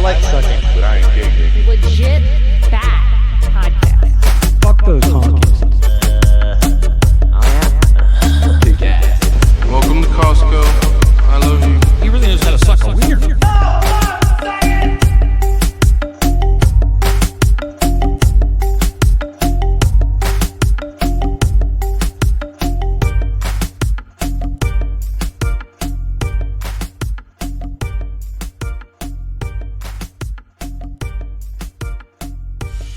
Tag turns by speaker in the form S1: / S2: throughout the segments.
S1: like sucking, but I ain't gay.
S2: Legit bad podcast.
S3: Fuck those honkies.
S1: Welcome to Costco. I love you.
S3: He really knows how to suck a wiener.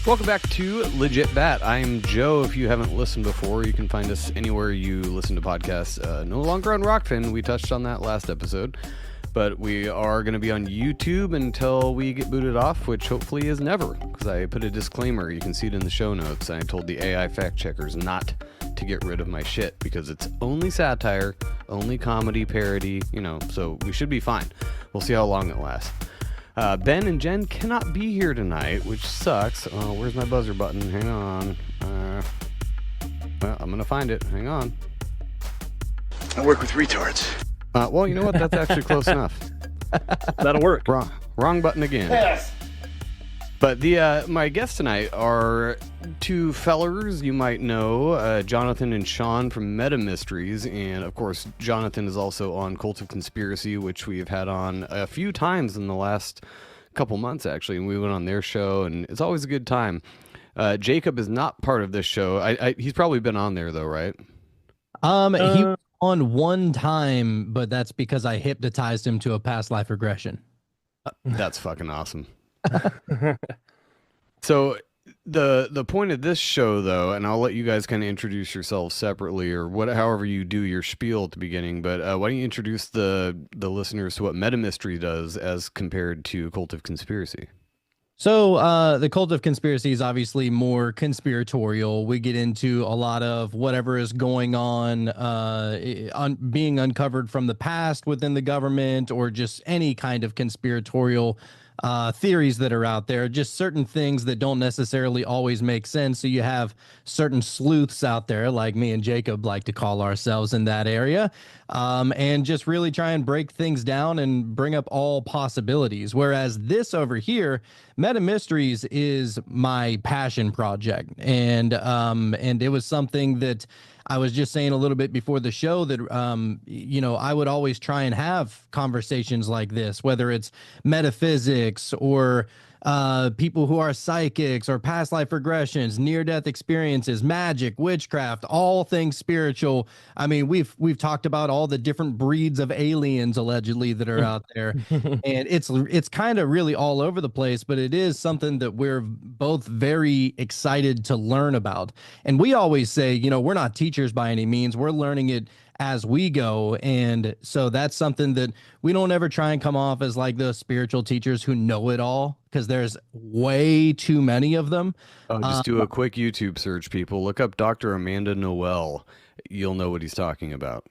S4: Welcome back to Legit Bat. I'm Joe. If you haven't listened before, you can find us anywhere you listen to podcasts. No longer on Rockfin. We touched on that last episode. But we are going to be on YouTube until we get booted off, which hopefully is never. Because I put a disclaimer. You can see it in the show notes. I told the AI fact checkers not to get rid of my shit because it's only satire, only comedy, parody, so we should be fine. We'll see how long it lasts. Ben and Jen cannot be here tonight, which sucks. Oh, where's my buzzer button? Hang on. Well, I'm going to find it. Hang on.
S5: I work with retards.
S4: Well, you know what? That's actually close enough.
S3: That'll work.
S4: Wrong button again.
S5: Yes.
S4: But my guests tonight are two fellers you might know, Jonathan and Sean from Meta Mysteries, and of course Jonathan is also on Cult of Conspiracy, which we have had on a few times in the last couple months actually, and we went on their show, and it's always a good time. Jacob is not part of this show. He's probably been on there though, right?
S6: He was on one time, but that's because I hypnotized him to a past life regression.
S4: That's fucking awesome. So the point of this show though, and I'll let you guys kind of introduce yourselves separately or however you do your spiel at the beginning, but why don't you introduce the listeners to what Meta Mystery does as compared to Cult of Conspiracy?
S6: So the Cult of Conspiracy is obviously more conspiratorial. We get into a lot of whatever is going on being uncovered from the past within the government, or just any kind of conspiratorial theories that are out there, just certain things that don't necessarily always make sense. So you have certain sleuths out there, like me and Jacob like to call ourselves in that area, and just really try and break things down and bring up all possibilities. Whereas this over here, Meta Mysteries, is my passion project, and it was something that I was just saying a little bit before the show that, I would always try and have conversations like this, whether it's metaphysics or people who are psychics or past life regressions, near-death experiences, magic, witchcraft, all things spiritual. I mean, we've talked about all the different breeds of aliens allegedly that are out there, and it's kind of really all over the place, but it is something that we're both very excited to learn about. And we always say, we're not teachers by any means. We're learning it as we go. And so that's something that we don't ever try and come off as like the spiritual teachers who know it all, because there's way too many of them.
S4: Just do a quick YouTube search, people. Look up Dr. Amanda Noel. You'll know what he's talking about.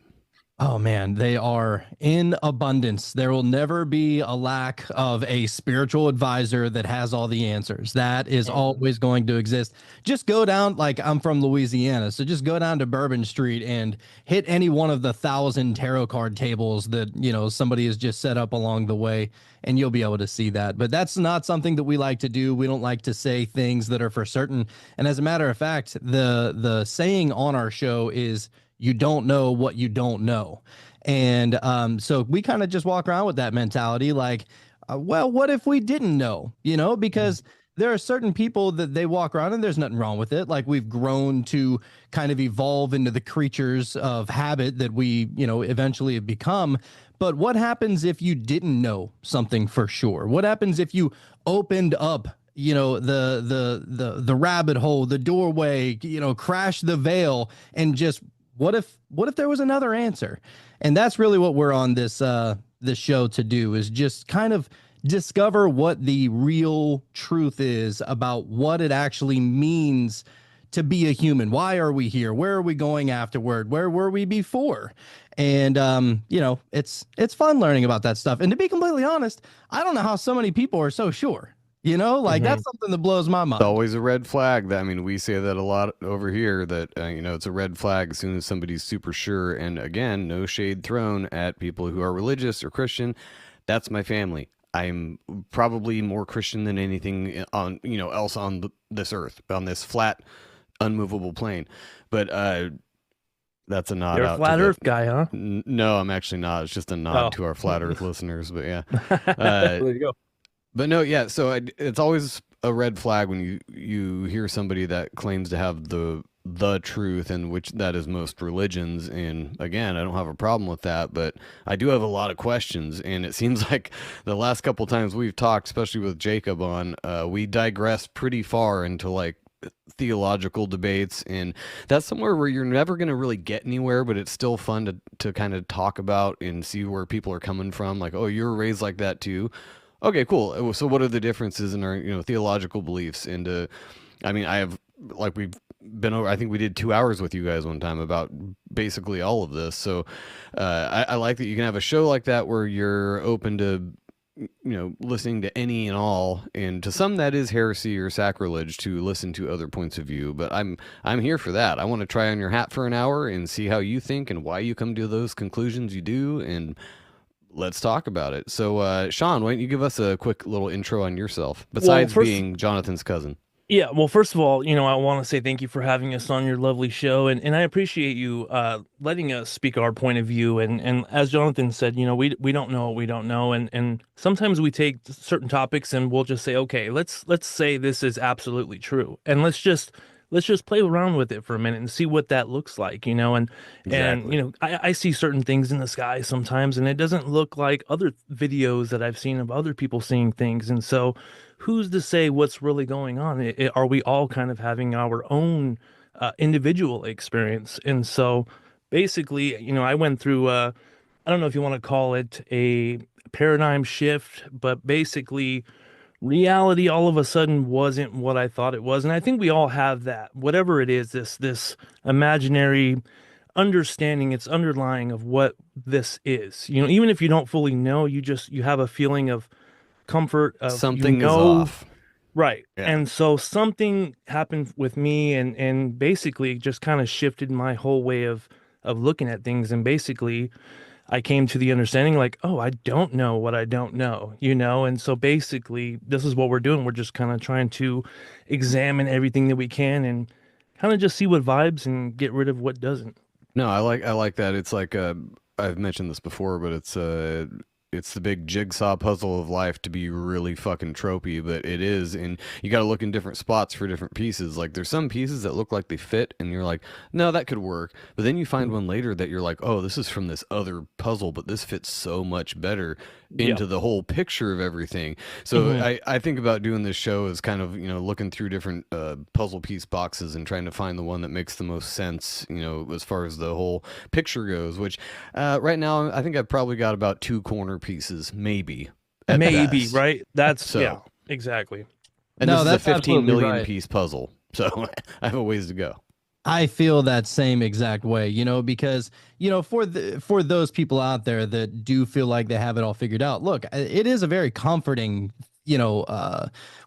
S6: Oh man, they are in abundance. There will never be a lack of a spiritual advisor that has all the answers. That is always going to exist. Just go down, like, I'm from Louisiana, so just go down to Bourbon Street and hit any one of the 1,000 tarot card tables that, somebody has just set up along the way, and you'll be able to see that. But that's not something that we like to do. We don't like to say things that are for certain. And as a matter of fact, the saying on our show is, you don't know what you don't know. And so we kind of just walk around with that mentality, like, well, what if we didn't know? Because there are certain people that they walk around and there's nothing wrong with it. Like, we've grown to kind of evolve into the creatures of habit that we, eventually have become. But what happens if you didn't know something for sure? What happens if you opened up the rabbit hole, the doorway, crash the veil, and just what if there was another answer? And that's really what we're on this show to do, is just kind of discover what the real truth is about what it actually means to be a human. Why are we here? Where are we going afterward? Where were we before? And it's fun learning about that stuff. And to be completely honest, I don't know how so many people are so sure. That's something that blows my mind.
S4: It's always a red flag. We say that a lot over here, that, it's a red flag as soon as somebody's super sure. And again, no shade thrown at people who are religious or Christian. That's my family. I'm probably more Christian than anything on else on this earth, on this flat, unmovable plane. But that's a nod
S7: You're a
S4: out
S7: flat
S4: to
S7: Earth guy, huh?
S4: No, I'm actually not. It's just a nod
S7: Oh.
S4: to our flat Earth listeners. But yeah,
S7: There you go.
S4: but no, yeah. So it's always a red flag when you hear somebody that claims to have the truth, and which that is most religions. And again, I don't have a problem with that, but I do have a lot of questions. And it seems like the last couple times we've talked, especially with Jacob on, we digress pretty far into like theological debates, and that's somewhere where you're never going to really get anywhere, but it's still fun to kind of talk about and see where people are coming from. Like, oh, you were raised like that too. Okay, cool. So what are the differences in our theological beliefs? And I mean, I have, like, we've been over, I think we did 2 hours with you guys one time about basically all of this. So I like that you can have a show like that where you're open to listening to any and all, and to some that is heresy or sacrilege to listen to other points of view. But I'm here for that. I want to try on your hat for an hour and see how you think and why you come to those conclusions you do, and let's talk about it. So Sean, why don't you give us a quick little intro on yourself, besides being Jonathan's cousin?
S7: Yeah, well, first of all, I want to say thank you for having us on your lovely show, and I appreciate you letting us speak our point of view. And as Jonathan said, we don't know what we don't know, and sometimes we take certain topics and we'll just say, okay, let's say this is absolutely true, and let's just play around with it for a minute and see what that looks like, and
S4: Exactly.
S7: and I see certain things in the sky sometimes, and it doesn't look like other videos that I've seen of other people seeing things, and so who's to say what's really going on? Are we all kind of having our own individual experience? And so basically, I went through, I don't know if you want to call it a paradigm shift, but basically reality all of a sudden wasn't what I thought it was. And I think we all have that, whatever it is, this imaginary understanding, it's underlying of what this is. Even if you don't fully know, you have a feeling of comfort of
S4: Something is off.
S7: right.
S4: Yeah.
S7: And so something happened with me, and basically just kind of shifted my whole way of looking at things. And basically I came to the understanding, like, oh, I don't know what I don't know, and so basically this is what we're doing. We're just kind of trying to examine everything that we can and kind of just see what vibes and get rid of what doesn't.
S4: No, I like that. It's like I've mentioned this before, but it's the big jigsaw puzzle of life, to be really fucking tropey, but it is, and you got to look in different spots for different pieces. Like, there's some pieces that look like they fit, and you're like, no, that could work. But then you find one later that you're like, oh, this is from this other puzzle, but this fits so much better into the whole picture of everything. So I think about doing this show as kind of, looking through different puzzle piece boxes and trying to find the one that makes the most sense, as far as the whole picture goes, which right now I think I've probably got about 2 corner pieces, maybe at best.
S7: Right? That's
S4: So-
S7: yeah, exactly.
S4: And
S6: No,
S4: this is
S6: that's
S4: a 15
S6: absolutely
S4: million
S6: right.
S4: piece puzzle, so I have a ways to go.
S6: I feel that same exact way, because for those people out there that do feel like they have it all figured out. Look, it is a very comforting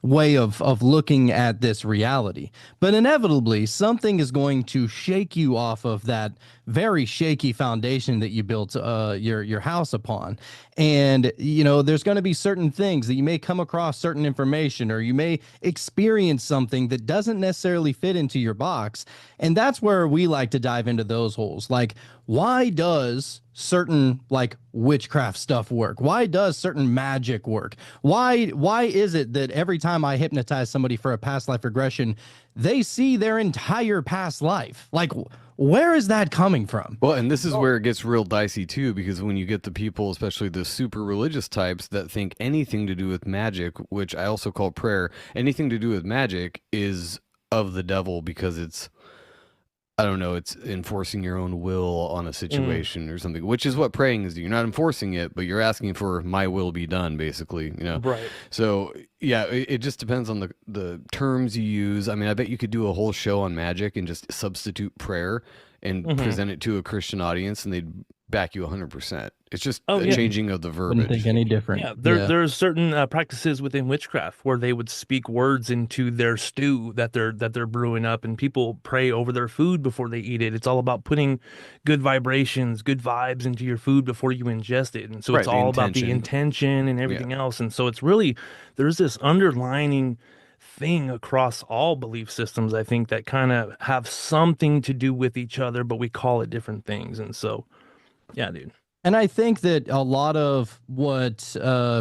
S6: way of looking at this reality, but inevitably something is going to shake you off of that very shaky foundation that you built your house upon. And there's going to be certain things that you may come across, certain information, or you may experience something that doesn't necessarily fit into your box. And that's where we like to dive into those holes. Like, why does certain like witchcraft stuff work? Why does certain magic work? Why is it that every time I hypnotize somebody for a past life regression, they see their entire past life? Like, where is that coming from?
S4: Well, and this is where it gets real dicey too, because when you get the people, especially the super religious types, that think anything to do with magic, which I also call prayer, anything to do with magic is of the devil, because it's, I don't know, it's enforcing your own will on a situation or something, which is what praying is. You're not enforcing it, but you're asking for my will be done, basically,
S7: Right.
S4: So yeah, it just depends on the terms you use. I mean, I bet you could do a whole show on magic and just substitute prayer and present it to a Christian audience, and they'd back you 100%. It's just
S7: Oh,
S4: a
S7: yeah.
S4: changing of the
S6: Wouldn't think
S4: verbiage.
S6: any different.
S7: Yeah, there's certain practices within witchcraft where they would speak words into their stew that they're brewing up, and people pray over their food before they eat it. It's all about putting good vibrations, good vibes into your food before you ingest it, and so it's
S4: Right, the
S7: all about the
S4: intention.
S7: intention and everything else. And so it's really there's this underlining thing across all belief systems, I think, that kind of have something to do with each other, but we call it different things. And so, yeah, dude.
S6: And I think that a lot of what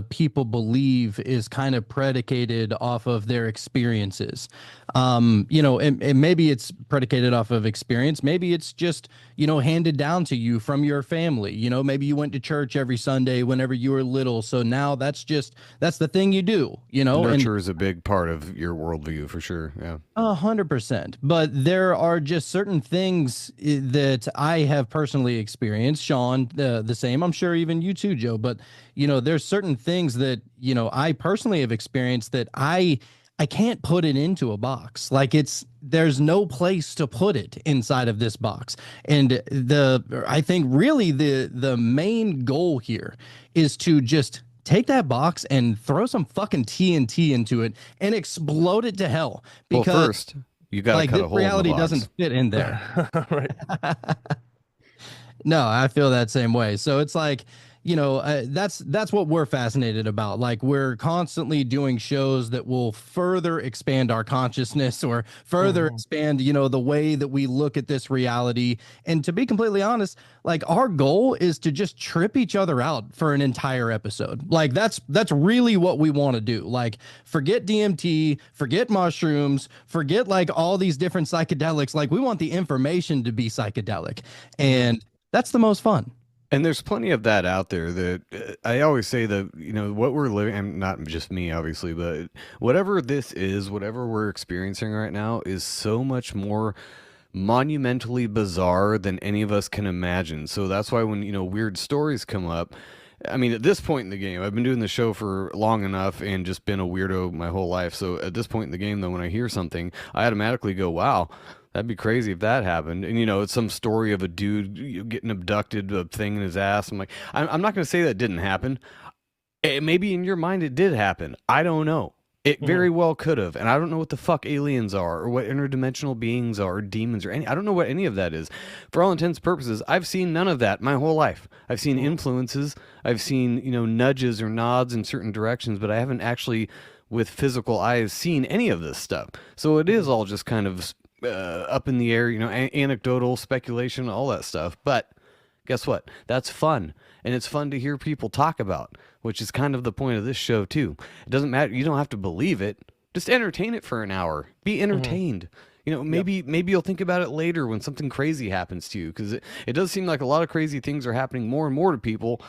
S6: people believe is kind of predicated off of their experiences. And maybe it's predicated off of experience. Maybe it's just, handed down to you from your family. Maybe you went to church every Sunday whenever you were little. So now that's the thing you do,
S4: Nurture is a big part of your worldview for sure. Yeah.
S6: 100%. But there are just certain things that I have personally experienced. Sean, the same. I'm sure even you too, Joe. But there's certain things that I personally have experienced that I can't put it into a box. Like there's no place to put it inside of this box. And I think really the main goal here is to just take that box and throw some fucking TNT into it and explode it to hell. Because
S4: well, first you got to cut a hole
S6: reality
S4: in the box.
S6: doesn't fit in there.
S7: Right.
S6: No, I feel that same way. So it's like, that's what we're fascinated about. Like we're constantly doing shows that will further expand our consciousness or further expand, the way that we look at this reality. And to be completely honest, like our goal is to just trip each other out for an entire episode. Like that's really what we want to do. Like forget DMT, forget mushrooms, forget like all these different psychedelics. Like we want the information to be psychedelic. And that's the most fun.
S4: And there's plenty of that out there that I always say that, what we're living, and not just me, obviously, but whatever this is, whatever we're experiencing right now is so much more monumentally bizarre than any of us can imagine. So that's why when, weird stories come up, I mean, at this point in the game, I've been doing the show for long enough and just been a weirdo my whole life. So at this point in the game, though, when I hear something, I automatically go, wow, that'd be crazy if that happened. And, it's some story of a dude getting abducted, a thing in his ass. I'm like, I'm not going to say that didn't happen. Maybe in your mind it did happen. I don't know. It very well could have. And I don't know what the fuck aliens are or what interdimensional beings are or demons or I don't know what any of that is. For all intents and purposes, I've seen none of that my whole life. I've seen influences. I've seen, nudges or nods in certain directions, but I haven't actually, with physical eyes, seen any of this stuff. So it is all just kind of up in the air, anecdotal speculation, all that stuff. But guess what? That's fun. And it's fun to hear people talk about, which is kind of the point of this show too. It doesn't matter. You don't have to believe it. Just entertain it for an hour. Be entertained. Maybe you'll think about it later when something crazy happens to you, because it does seem like a lot of crazy things are happening more and more to people.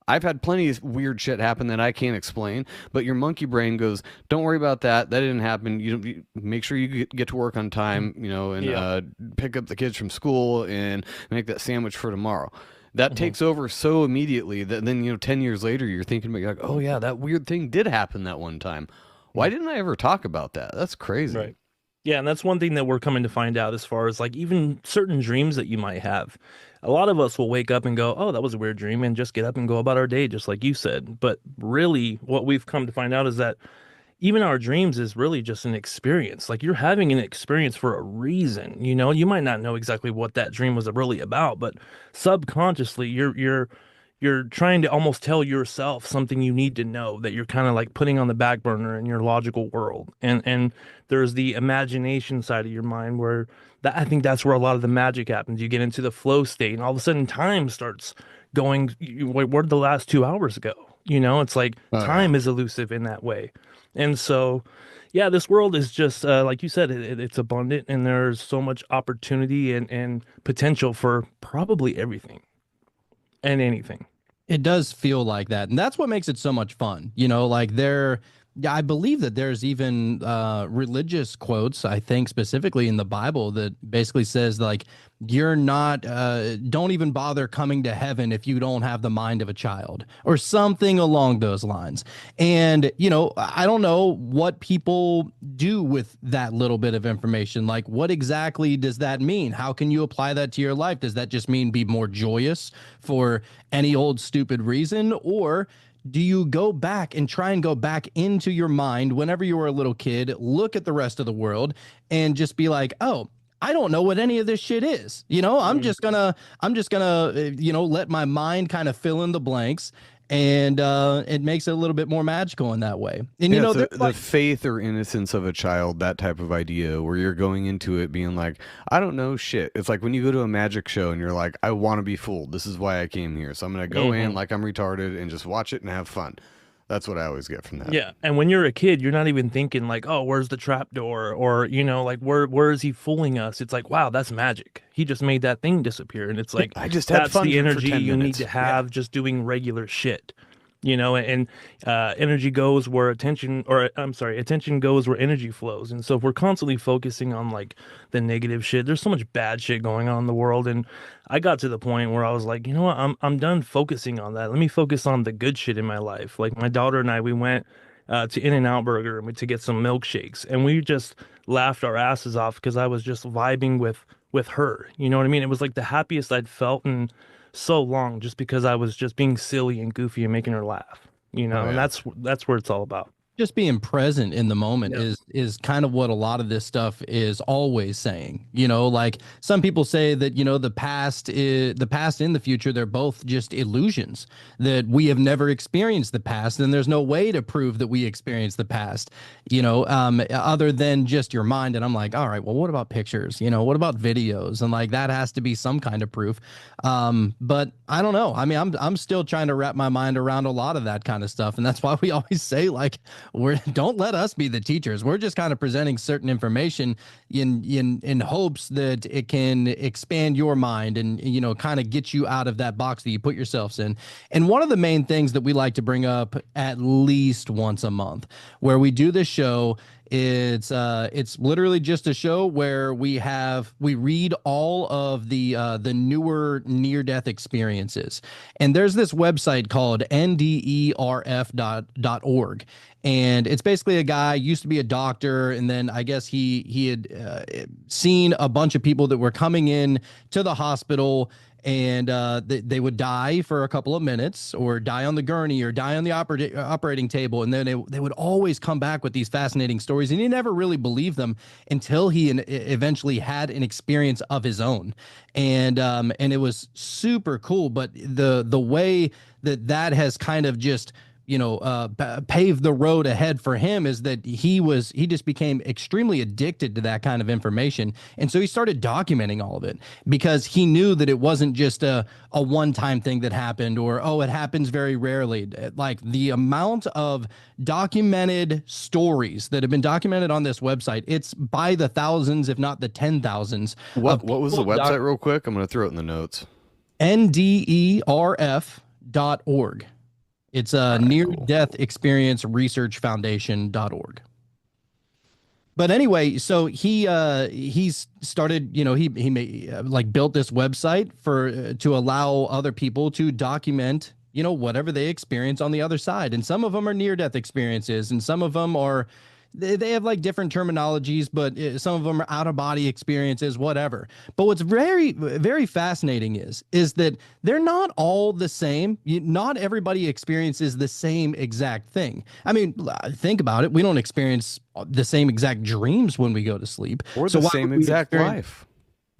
S4: I've had plenty of weird shit happen that I can't explain, but your monkey brain goes, don't worry about that. That didn't happen. You make sure you get to work on time, and pick up the kids from school and make that sandwich for tomorrow. That takes over so immediately that then, 10 years later, you're thinking about, like, oh yeah, that weird thing did happen that one time. Why didn't I ever talk about that? That's crazy.
S7: Right. Yeah, and that's one thing that we're coming to find out as far as like even certain dreams that you might have. A lot of us will wake up and go, oh, that was a weird dream, and just get up and go about our day, just like you said. But really, what we've come to find out is that even our dreams is really just an experience. Like you're having an experience for a reason. You might not know exactly what that dream was really about, but subconsciously you're trying to almost tell yourself something you need to know that you're kind of like putting on the back burner in your logical world. And there's the imagination side of your mind where I think that's where a lot of the magic happens. You get into the flow state and all of a sudden time starts going, where did the last 2 hours go? It's like time is elusive in that way. And so, yeah, this world is just, like you said, it's abundant, and there's so much opportunity and potential for probably everything and anything.
S6: It does feel like that. And that's what makes it so much fun. Like I believe that there's even religious quotes, I think specifically in the Bible, that basically says like, you're not, don't even bother coming to heaven if you don't have the mind of a child, or something along those lines. And, you know, I don't know what people do with that little bit of information. Like, what exactly does that mean? How can you apply that to your life? Does that just mean be more joyous for any old stupid reason? Or do you go back and try and go back into your mind whenever you were a little kid, look at the rest of the world and just be like, oh, I don't know what any of this shit is. You know, I'm just gonna, you know, let my mind kind of fill in the blanks, and it makes it a little bit more magical in that way. And you know,
S4: the faith or innocence of a child, that type of idea where you're going into it being like, I don't know shit. It's like when you go to a magic show and you're like, I want to be fooled. This is why I came here. So I'm going to go in like I'm retarded and just watch it and have fun. That's what I always get from that.
S7: Yeah, and when you're a kid, you're not even thinking like, oh, where's the trap door? Or, you know, like, where is he fooling us? It's like, wow, that's magic. He just made that thing disappear. And it's like,
S4: I just had
S7: that's
S4: fun
S7: the
S4: for
S7: energy
S4: 10
S7: you need
S4: minutes.
S7: to have just doing regular shit. You know, and energy goes where attention goes where energy flows. And so if we're constantly focusing on like the negative shit, there's so much bad shit going on in the world. And I got to the point where I was like, you know what, I'm done focusing on that. Let me focus on the good shit in my life. Like my daughter and I, we went to In-N-Out Burger to get some milkshakes, and we just laughed our asses off because I was just vibing with her. You know what I mean? It was like the happiest I'd felt in so long, just because I was just being silly and goofy and making her laugh, you know. And that's where it's all about.
S6: Just being present in the moment is kind of what a lot of this stuff is always saying. You know, like some people say that, you know, the past and the future, they're both just illusions, that we have never experienced the past, and there's no way to prove that we experienced the past, you know, other than just your mind. And I'm like, all right, well, what about pictures? You know, what about videos? And like that has to be some kind of proof. But I don't know. I mean, I'm still trying to wrap my mind around a lot of that kind of stuff, and that's why we always say like, don't let us be the teachers. We're just kind of presenting certain information in hopes that it can expand your mind and, you know, kind of get you out of that box that you put yourselves in. And one of the main things that we like to bring up at least once a month where we do this show, it's literally just a show where we read all of the newer near-death experiences. And there's this website called nderf.org. And it's basically a guy, used to be a doctor, and then I guess he had seen a bunch of people that were coming in to the hospital, and they would die for a couple of minutes, or die on the gurney, or die on the operating table, and then they would always come back with these fascinating stories, and he never really believed them until he eventually had an experience of his own, and it was super cool. But the way that has kind of just, you know, paved the road ahead for him is that he just became extremely addicted to that kind of information. And so he started documenting all of it because he knew that it wasn't just a one-time thing that happened, or, oh, it happens very rarely. Like the amount of documented stories that have been documented on this website, it's by the thousands, if not the 10,000s.
S4: What was the website real quick? I'm going to throw it in the notes.
S6: NDERF.org. It's a near-death experience research foundation.org. But anyway, so he's started, you know, he built this website to allow other people to document, you know, whatever they experience on the other side. And some of them are near-death experiences, and some of them are, they have like different terminologies, but some of them are out-of-body experiences, whatever. But what's very, very fascinating is that they're not all the same. Not everybody experiences the same exact thing. I mean, think about it. We don't experience the same exact dreams when we go to sleep.
S4: Or the same exact life.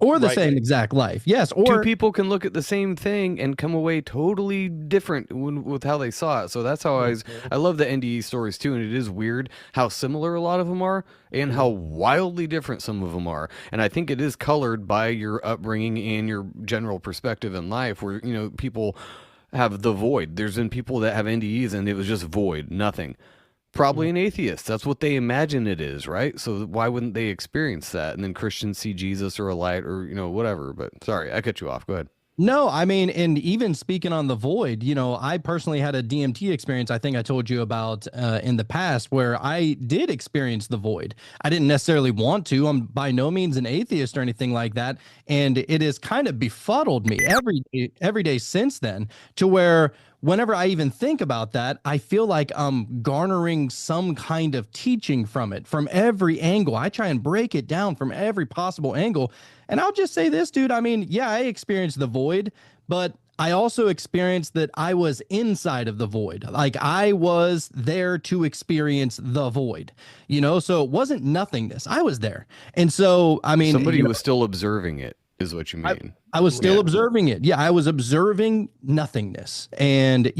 S6: Or the same exact life. Yes. Or
S4: two people can look at the same thing and come away totally different with how they saw it. So that's how I love the NDE stories too. And it is weird how similar a lot of them are and how wildly different some of them are. And I think it is colored by your upbringing and your general perspective in life, where, you know, people have the void. There's been people that have NDEs and it was just void, nothing. Probably an atheist. That's what they imagine it is, right? So why wouldn't they experience that? And then Christians see Jesus or a light or, you know, whatever. But sorry, I cut you off. Go ahead.
S6: No, I mean, and even speaking on the void, I personally had a DMT experience. I think I told you about in the past where I did experience the void. I didn't necessarily want to. I'm by no means an atheist or anything like that, and it has kind of befuddled me every day since then, to where whenever I even think about that, I feel like I'm garnering some kind of teaching from it from every angle. I try and break it down from every possible angle. And I'll just say this, dude. I mean, yeah, I experienced the void, but I also experienced that I was inside of the void. Like I was there to experience the void, so it wasn't nothingness. I was there. And so, I mean,
S4: Somebody was still observing it, is what you mean.
S6: I was still observing it. Yeah, I was observing nothingness. And,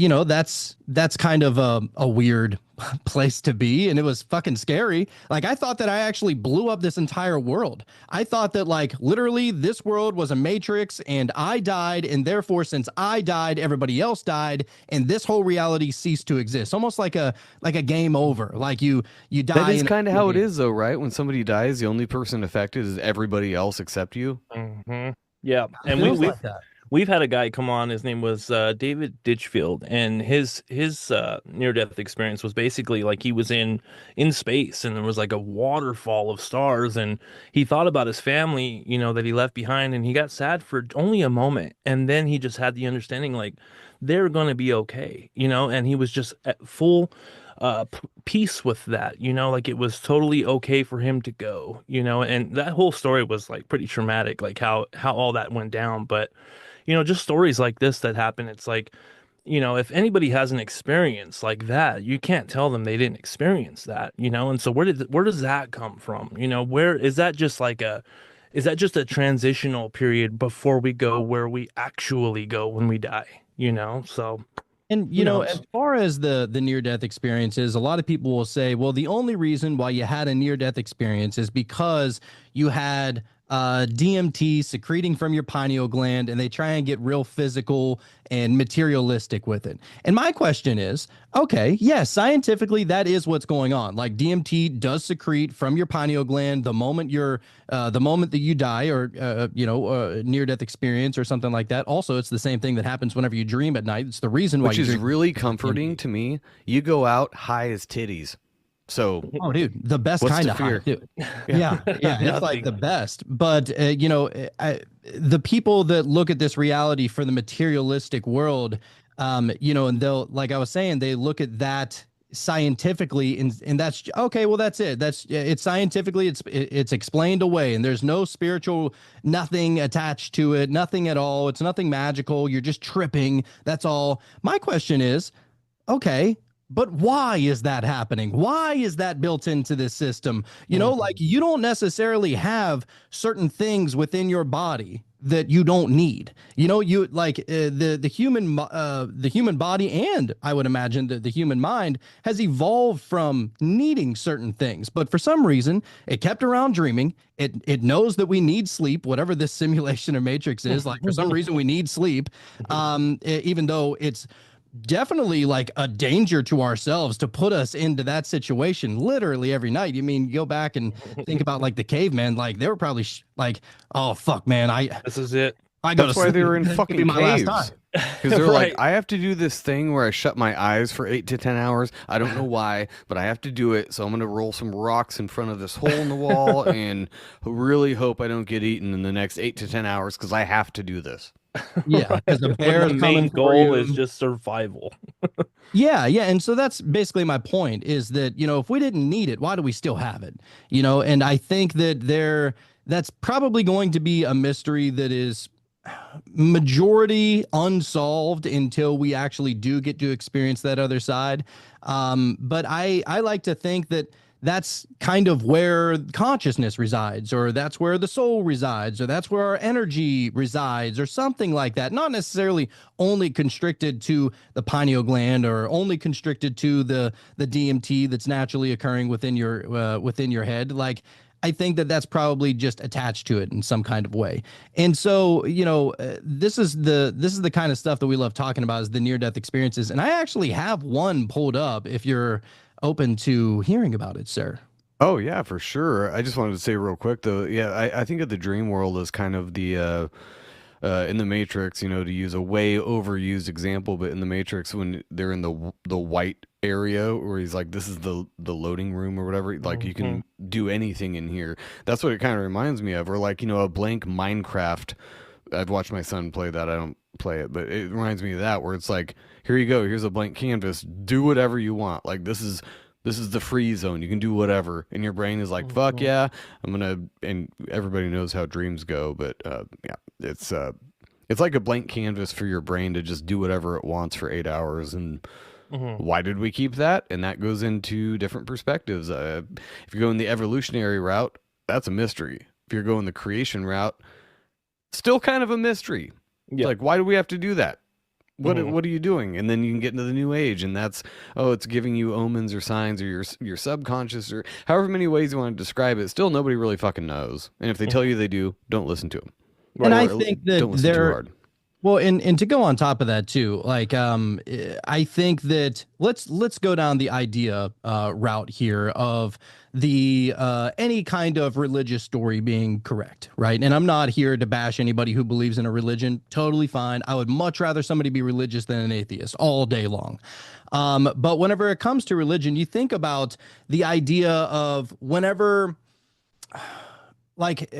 S6: that's kind of a weird place to be. And it was fucking scary. Like, I thought that I actually blew up this entire world. I thought that, like, literally this world was a matrix and I died. And therefore, since I died, everybody else died. And this whole reality ceased to exist. Almost like a game over. Like you die.
S4: That is kind of how it is, though, right? When somebody dies, the only person affected is everybody else except you.
S7: Mm-hmm. Yeah, and
S6: Feels like that.
S7: we've had a guy come on. His name was David Ditchfield, and his near death experience was basically like he was in space, and there was like a waterfall of stars, and he thought about his family, that he left behind, and he got sad for only a moment, and then he just had the understanding like they're gonna be okay, and he was just at full peace with that, like it was totally okay for him to go, and that whole story was like pretty traumatic, like how all that went down. But just stories like this that happen, it's like, if anybody has an experience like that, you can't tell them they didn't experience that, and so where does that come from? Where is that? Just like is that just a transitional period before we go where we actually go when we die? So
S6: And as far as the near death experiences, a lot of people will say, well, the only reason why you had a near death experience is because you had DMT secreting from your pineal gland, and they try and get real physical and materialistic with it. And my question is, okay, yes, scientifically that is what's going on. Like DMT does secrete from your pineal gland the moment the moment that you die, or near death experience or something like that. Also, it's the same thing that happens whenever you dream at night. It's the reason why
S4: Which is really comforting to me. You go out high as titties. So,
S6: oh, dude, the best
S4: what's
S6: kind
S4: to
S6: of high,
S4: fear?
S6: dude. Yeah, it's like the best. But the people that look at this reality for the materialistic world, and they'll, like I was saying, they look at that scientifically, and that's okay. Well, that's it. It's scientifically, it's explained away, and there's no spiritual, nothing attached to it, nothing at all. It's nothing magical. You're just tripping. That's all. My question is, okay, but why is that happening? Why is that built into this system? Like you don't necessarily have certain things within your body that you don't need. You like the human body, and I would imagine that the human mind has evolved from needing certain things, but for some reason it kept around dreaming. It knows that we need sleep, whatever this simulation or matrix is. Like for some reason we need sleep, even though it's definitely like a danger to ourselves to put us into that situation literally every night. You mean, go back and think about like the cavemen, like they were probably like, oh fuck, man,
S7: this is it.
S6: I go
S4: That's
S6: to
S4: why
S6: sleep.
S4: they were in
S6: This could
S4: fucking
S6: be my last
S4: caves.
S6: time.
S4: Because they're
S7: Right.
S4: like, I have to do this thing where I shut my eyes for 8 to 10 hours. I don't know why, but I have to do it. So I'm going to roll some rocks in front of this hole in the wall and really hope I don't get eaten in the next 8 to 10 hours because I have to do this.
S6: Yeah, because the
S7: When
S6: bear
S7: the main goal is just survival.
S6: Yeah, and so that's basically my point, is that if we didn't need it, why do we still have it? And I think that that's probably going to be a mystery that is majority unsolved until we actually do get to experience that other side. But I like to think that that's kind of where consciousness resides, or that's where the soul resides, or that's where our energy resides, or something like that. Not necessarily only constricted to the pineal gland, or only constricted to the DMT that's naturally occurring within your head. Like, I think that that's probably just attached to it in some kind of way. And so, this is the kind of stuff that we love talking about, is the near-death experiences. And I actually have one pulled up if you're open to hearing about it, sir.
S4: Oh, yeah, for sure. I just wanted to say real quick, though. Yeah, I think of the dream world as kind of the in the Matrix, to use a way overused example, but in the Matrix, when they're in the white area where he's like, this is the loading room or whatever, like you can do anything in here. That's what it kind of reminds me of. Or like, a blank Minecraft. I've watched my son play that. I don't play it, but it reminds me of that, where it's like, here you go, here's a blank canvas, do whatever you want. Like this is the free zone. You can do whatever. And your brain is like, fuck yeah, and everybody knows how dreams go, but yeah, it's like a blank canvas for your brain to just do whatever it wants for 8 hours. And why did we keep that? And that goes into different perspectives. If you're going the evolutionary route, that's a mystery. If you're going the creation route, still kind of a mystery. Yeah. Like, why do we have to do that? What are you doing? And then you can get into the new age, and that's, it's giving you omens or signs or your subconscious or however many ways you want to describe it. Still, nobody really fucking knows. And if they tell you they do, don't listen to them.
S6: And I think that they're well, and to go on top of that too, like I think that let's go down the idea route here of the any kind of religious story being correct, right? And I'm not here to bash anybody who believes in a religion. Totally fine. I would much rather somebody be religious than an atheist all day long. But whenever it comes to religion, you think about the idea of whenever, like,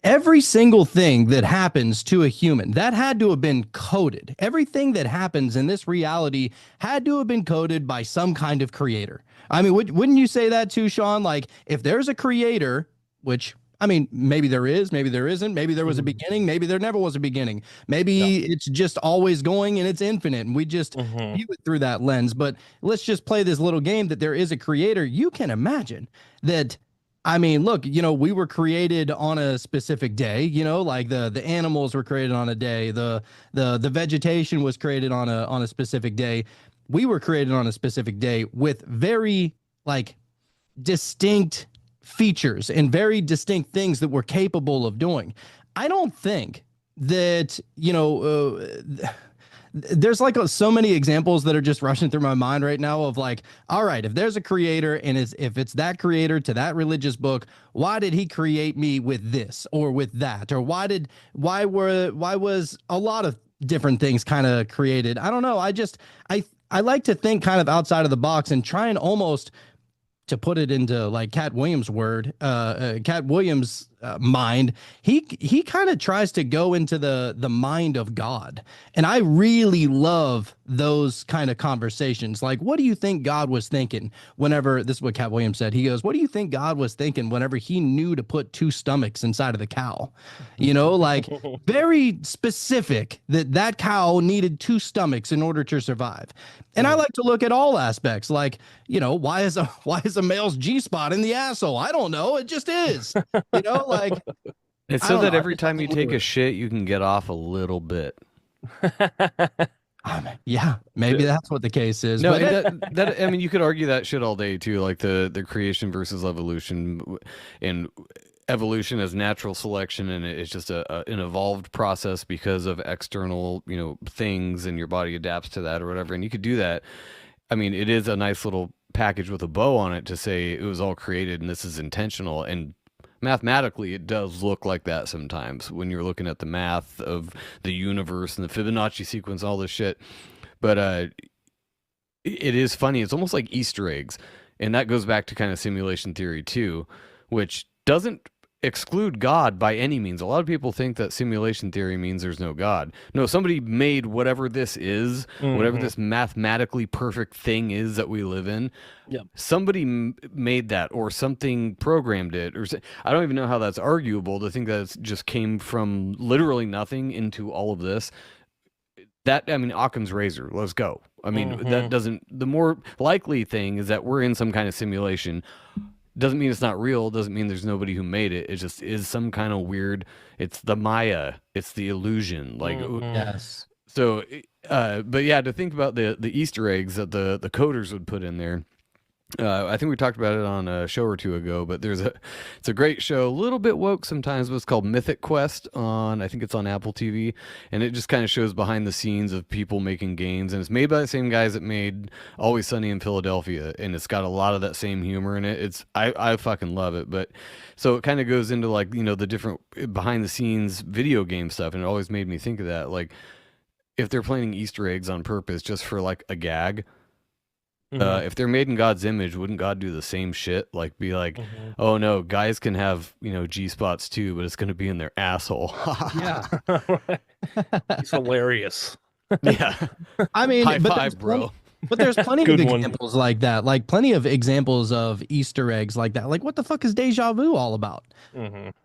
S6: every single thing that happens to a human, that had to have been coded. Everything that happens in this reality had to have been coded by some kind of creator. I mean, wouldn't you say that too, Sean? Like, if there's a creator, which, I mean, maybe there is, maybe there isn't, maybe there was a beginning, maybe there never was a beginning. Maybe it's just always going and it's infinite, and we just view it through that lens. But let's just play this little game that there is a creator. You can imagine that. I mean, look, we were created on a specific day, like the animals were created on a day, the vegetation was created on a specific day. We were created on a specific day with very like distinct features and very distinct things that we're capable of doing. I don't think that, there's like so many examples that are just rushing through my mind right now of like, all right, if there's a creator and if it's that creator to that religious book, why did he create me with this or with that? Or why was a lot of different things kind of created? I don't know. I like to think kind of outside of the box and try and almost, to put it into like Cat Williams' mind, he kind of tries to go into the mind of God. And I really love those kind of conversations. Like, what do you think God was thinking whenever, this is what Cat Williams said. He goes, what do you think God was thinking whenever he knew to put 2 stomachs inside of the cow? Like very specific that cow needed 2 stomachs in order to survive. And I like to look at all aspects, like, why is a male's G-spot in the asshole? I don't know. It just is, like.
S4: It's so that every time you take a shit, you can get off a little bit.
S6: Yeah, maybe that's what the case is.
S4: No, that I mean, you could argue that shit all day too, like the creation versus evolution, and evolution as natural selection, and it's just an evolved process because of external, things, and your body adapts to that or whatever. And you could do that. I mean, it is a nice little package with a bow on it to say it was all created and this is intentional. And mathematically, it does look like that sometimes when you're looking at the math of the universe and the Fibonacci sequence, all this shit. But it is funny. It's almost like Easter eggs. And that goes back to kind of simulation theory too, which doesn't exclude God by any means. A lot of people think that simulation theory means there's no God. No, somebody made whatever this is, whatever this mathematically perfect thing is that we live in. Yep. Somebody made that, or something programmed it, or I don't even know how that's arguable to think that it just came from literally nothing into all of this. Occam's razor, let's go. I mean, that doesn't, the more likely thing is that we're in some kind of simulation. Doesn't mean it's not real. Doesn't mean there's nobody who made it. It just is some kind of weird. It's the Maya. It's the illusion. Like
S6: yes.
S4: So, but yeah, to think about the Easter eggs that the coders would put in there, I think we talked about it on a show or two ago, but it's a great show, a little bit woke sometimes, but it's called Mythic Quest I think it's on Apple TV, and it just kind of shows behind the scenes of people making games, and it's made by the same guys that made Always Sunny in Philadelphia, and it's got a lot of that same humor in it. I fucking love it, but so it kind of goes into like, the different behind the scenes video game stuff, and it always made me think of that, like if they're planting Easter eggs on purpose just for like a gag. If they're made in God's image, wouldn't God do the same shit? Like be like, oh no, guys can have, G spots too, but it's going to be in their asshole.
S6: Yeah.
S7: It's hilarious.
S4: Yeah.
S6: I mean,
S4: High
S6: but
S4: five, bro.
S6: But there's plenty of
S7: Good one.
S6: examples like that, like plenty of examples of Easter eggs like that. Like, what the fuck is deja vu all about?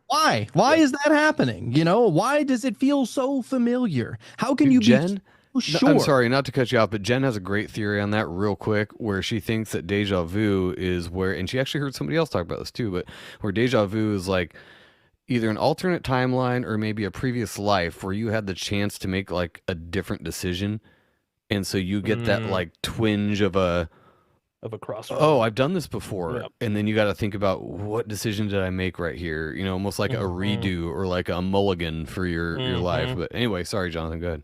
S6: Why? Why is that happening? Why does it feel so familiar? How can you
S4: Jen?
S6: be so sure?
S4: I'm sorry, not to cut you off, but Jen has a great theory on that real quick, where she thinks that deja vu is where, and she actually heard somebody else talk about this too, but where deja vu is like either an alternate timeline or maybe a previous life where you had the chance to make like a different decision. And so you get that like twinge of a
S7: crossroad.
S4: Oh, I've done this before.
S7: Yep.
S4: And then you got to think about, what decision did I make right here? Almost like a redo or like a mulligan for your life. But anyway, sorry, Jonathan, go ahead.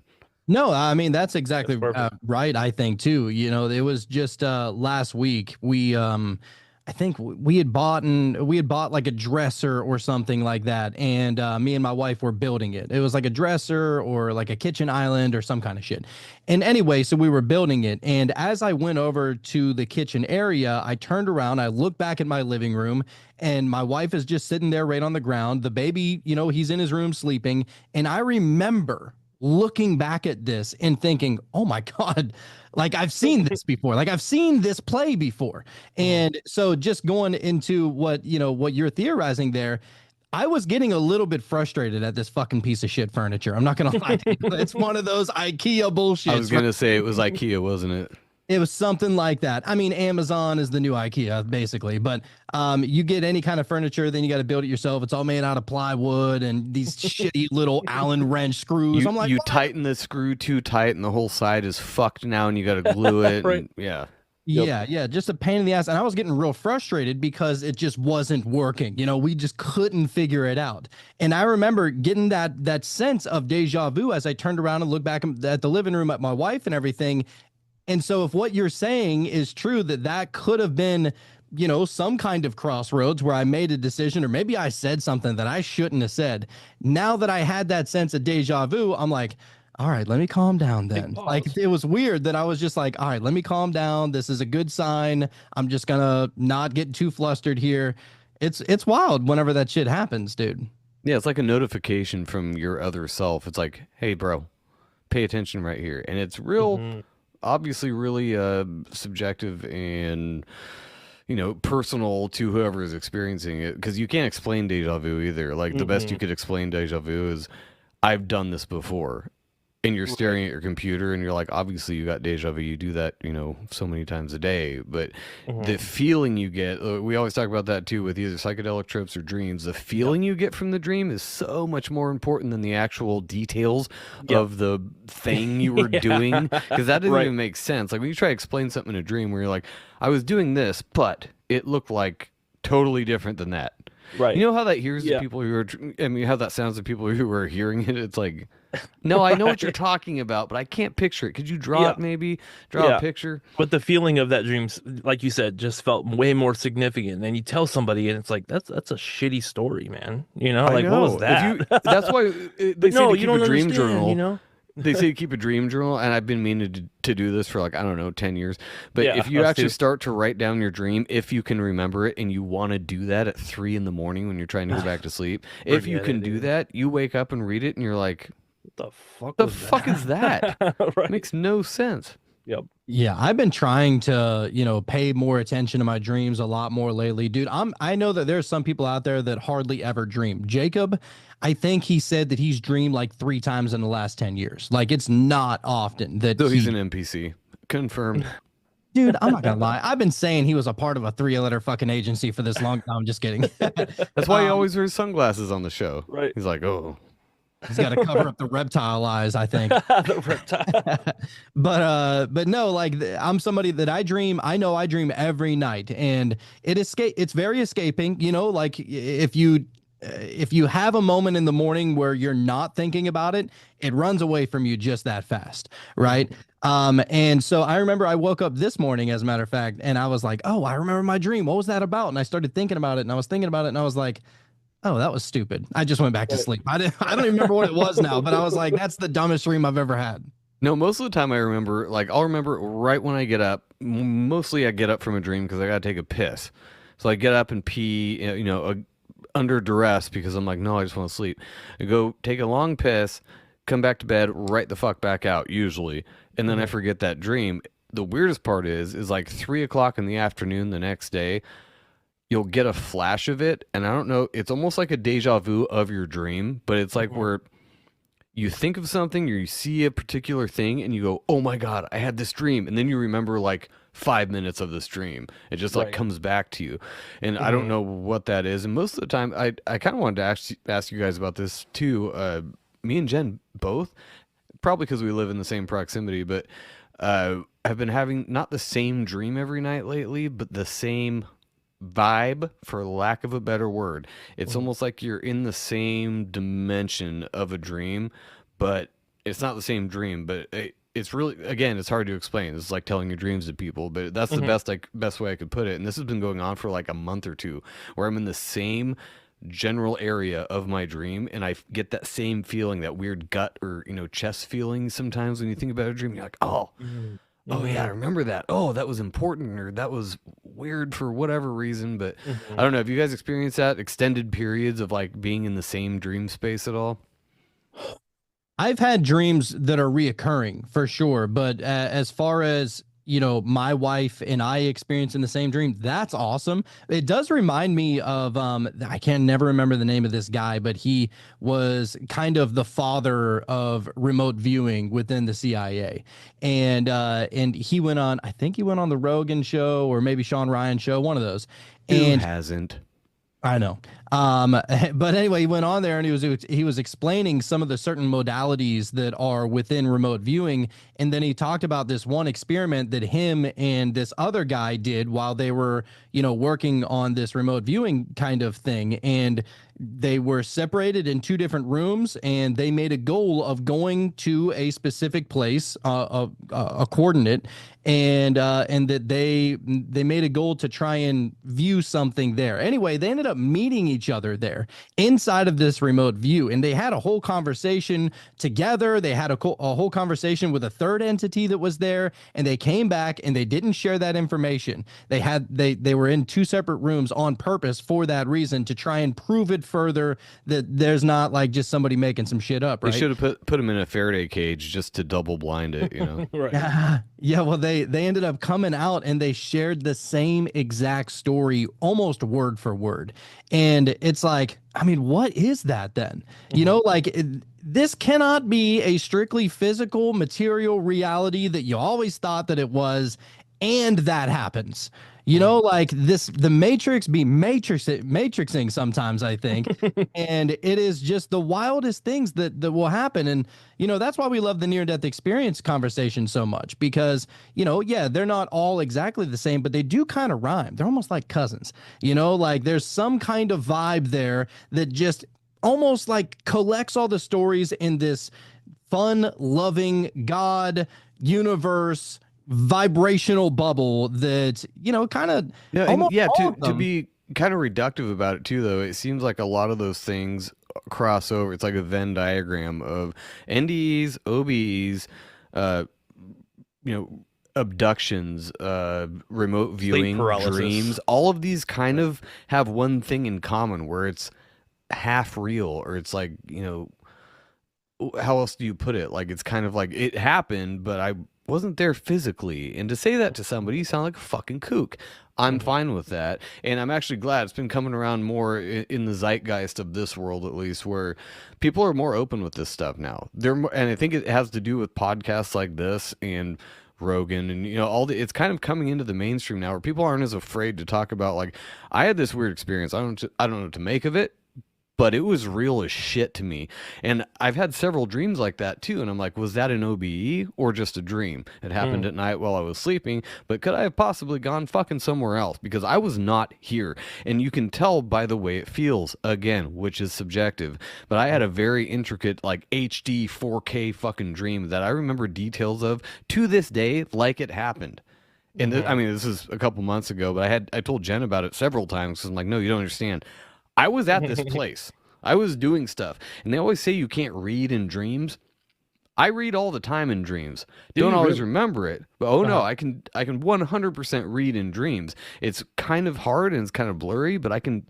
S6: No, I mean, that's exactly right. I think too. It was just last week I think we had bought like a dresser or something like that, and me and my wife were building it. It was like a dresser or like a kitchen island or some kind of shit. And anyway, so we were building it, and as I went over to the kitchen area, I turned around, I looked back at my living room, and my wife is just sitting there right on the ground. The baby, he's in his room sleeping, and I remember looking back at this and thinking, oh my God, like I've seen this before. Like I've seen this play before. And so just going into what you're theorizing there, I was getting a little bit frustrated at this fucking piece of shit furniture. I'm not going to lie to you. It's one of those IKEA bullshit.
S4: I was going to say it was IKEA, wasn't it?
S6: It was something like that. I mean, Amazon is the new IKEA, basically. But you get any kind of furniture, then you got to build it yourself. It's all made out of plywood and these shitty little Allen wrench screws. I'm like,
S4: you
S6: what?
S4: tighten the screw too tight, and the whole side is fucked now, and you got to glue it.
S7: Right.
S4: And, yeah.
S6: Yeah, just a pain in the ass. And I was getting real frustrated because it just wasn't working. We just couldn't figure it out. And I remember getting that sense of deja vu as I turned around and looked back at the living room at my wife and everything. And so if what you're saying is true, that could have been, some kind of crossroads where I made a decision, or maybe I said something that I shouldn't have said. Now that I had that sense of deja vu, I'm like, all right, let me calm down then. Like, it was weird that I was just like, all right, let me calm down. This is a good sign. I'm just gonna not get too flustered here. It's wild whenever that shit happens, dude.
S4: Yeah, it's like a notification from your other self. It's like, hey, bro, pay attention right here. And it's real, obviously really subjective and, personal to whoever is experiencing it. Because you can't explain deja vu either. Like, the best you could explain deja vu is, I've done this before. And you're staring at your computer and you're like, obviously you got deja vu. You do that, so many times a day. But the feeling you get, we always talk about that too with either psychedelic trips or dreams. The feeling you get from the dream is so much more important than the actual details of the thing you were doing. Because that doesn't even make sense. Like when you try to explain something in a dream where you're like, I was doing this, but it looked like totally different than that.
S7: Right.
S4: You know how that hears to people who are, how that sounds to people who are hearing it? It's like, no, I know what you're talking about, but I can't picture it. Could you draw it maybe? Draw a picture?
S7: But the feeling of that dream, like you said, just felt way more significant. And you tell somebody and it's like, that's a shitty story, man. Like, what was that?
S4: That's why they say to keep a dream journal. They say keep a dream journal, and I've been meaning to do this for 10 years. But if you actually start to write down your dream, if you can remember it, and you want to do that at 3 a.m. when you're trying to go back to sleep, if you can do that, you wake up and read it, and you're like,
S7: what
S4: the fuck is that?
S7: Right.
S4: Makes no sense.
S7: Yep.
S6: Yeah, I've been trying to, pay more attention to my dreams a lot more lately, dude. I know that there's some people out there that hardly ever dream. Jacob, I think he said that he's dreamed like 3 times in the last 10 years. Like it's not often that
S4: he's an NPC. Confirmed.
S6: Dude, I'm not gonna lie. I've been saying he was a part of a 3-letter fucking agency for this long time. I'm just kidding.
S4: That's why he alwaars wears sunglasses on the show.
S7: Right.
S4: He's like, oh.
S6: He's got to cover up the reptile eyes, I think.
S7: The reptile.
S6: But no, like I'm somebody that I know I dream every night, and it's very escaping, like if you have a moment in the morning where you're not thinking about it, it runs away from you just that fast, right? And so I remember I woke up this morning, as a matter of fact, and I was like, oh, I remember my dream. What was that about? And I started thinking about it, and I was thinking about it, and I was like, oh, that was stupid. I just went back to sleep. I don't even remember what it was now, but I was like, that's the dumbest dream I've ever had.
S4: No, most of the time I remember, like, I'll remember right when I get up. Mostly I get up from a dream because I got to take a piss. So I get up and pee, under duress because I'm like, no, I just want to sleep. I go take a long piss, come back to bed, right the fuck back out, usually. And then I forget that dream. The weirdest part is like 3 o'clock in the afternoon the next day, you'll get a flash of it, and I don't know, it's almost like a deja vu of your dream, but it's like where you think of something or you see a particular thing and you go, oh my God, I had this dream. And then you remember like 5 minutes of this dream. It just like comes back to you. And I don't know what that is. And most of the time, I kind of wanted to ask you guys about this too. Me and Jen both, probably because we live in the same proximity, but I've been having not the same dream every night lately, but the same vibe, for lack of a better word. It's almost like you're in the same dimension of a dream, but it's not the same dream. But it's really, again, it's hard to explain. It's like telling your dreams to people, but that's the best way I could put it. And this has been going on for like a month or two, where I'm in the same general area of my dream, and I get that same feeling, that weird gut or chest feeling sometimes when you think about a dream. You're like, oh yeah, I remember that. Oh, that was important, or that was weird for whatever reason. But I don't know. Have you guys experienced that, extended periods of like being in the same dream space at all?
S6: I've had dreams that are reoccurring for sure, but as far as my wife and I experiencing the same dream, that's awesome. It does remind me of I can never remember the name of this guy, but he was kind of the father of remote viewing within the CIA, and he went on, I think he went on the Rogan show or maybe Sean Ryan show, one of those.
S4: Who
S6: And
S4: hasn't?
S6: I know. But anyway, he went on there and he was explaining some of the certain modalities that are within remote viewing. And then he talked about this one experiment that him and this other guy did while they were, working on this remote viewing kind of thing. And they were separated in two different rooms, and they made a goal of going to a specific place, a coordinate, and that they made a goal to try and view something there. Anyway, they ended up meeting each other there inside of this remote view, and they had a whole conversation together. They had a whole conversation with a third entity that was there, and they came back and they didn't share that information. They were in two separate rooms on purpose for that reason, to try and prove it further that there's not like just somebody making some shit up, right?
S4: They should have put him in a Faraday cage just to double blind it,
S7: Right.
S6: Yeah, well, they ended up coming out and they shared the same exact story, almost word for word. And it's like, I mean, what is that then? This cannot be a strictly physical, material reality that you always thought that it was, and that happens. Like the Matrix be matrixing sometimes, I think. And it is just the wildest things that will happen. And, that's why we love the near-death experience conversation so much, because, they're not all exactly the same, but they do kind of rhyme. They're almost like cousins, like there's some kind of vibe there that just almost like collects all the stories in this fun, loving God universe vibrational bubble that kind of
S4: to be kind of reductive about it too, though. It seems like a lot of those things cross over. It's like a Venn diagram of NDEs, OBEs, abductions, remote viewing, dreams. All of these kind of have one thing in common, where it's half real, or it's like, how else do you put it? Like, it's kind of like it happened, but I wasn't there physically. And to say that to somebody, you sound like a fucking kook. I'm fine with that. And I'm actually glad it's been coming around more in the zeitgeist of this world, at least, where people are more open with this stuff now. And I think it has to do with podcasts like this and Rogan and it's kind of coming into the mainstream now, where people aren't as afraid to talk about, like, I had this weird experience. I don't know what to make of it, but it was real as shit to me. And I've had several dreams like that too. And I'm like, was that an OBE or just a dream? It happened at night while I was sleeping, but could I have possibly gone fucking somewhere else? Because I was not here. And you can tell by the way it feels, again, which is subjective. But I had a very intricate, like HD 4K fucking dream that I remember details of to this day, like it happened. And I mean, this is a couple months ago, but I told Jen about it several times because I'm like, no, you don't understand. I was at this place. I was doing stuff. And they always say you can't read in dreams. I read all the time in dreams. Don't always remember it. But no, I can 100% read in dreams. It's kind of hard and it's kind of blurry, but I can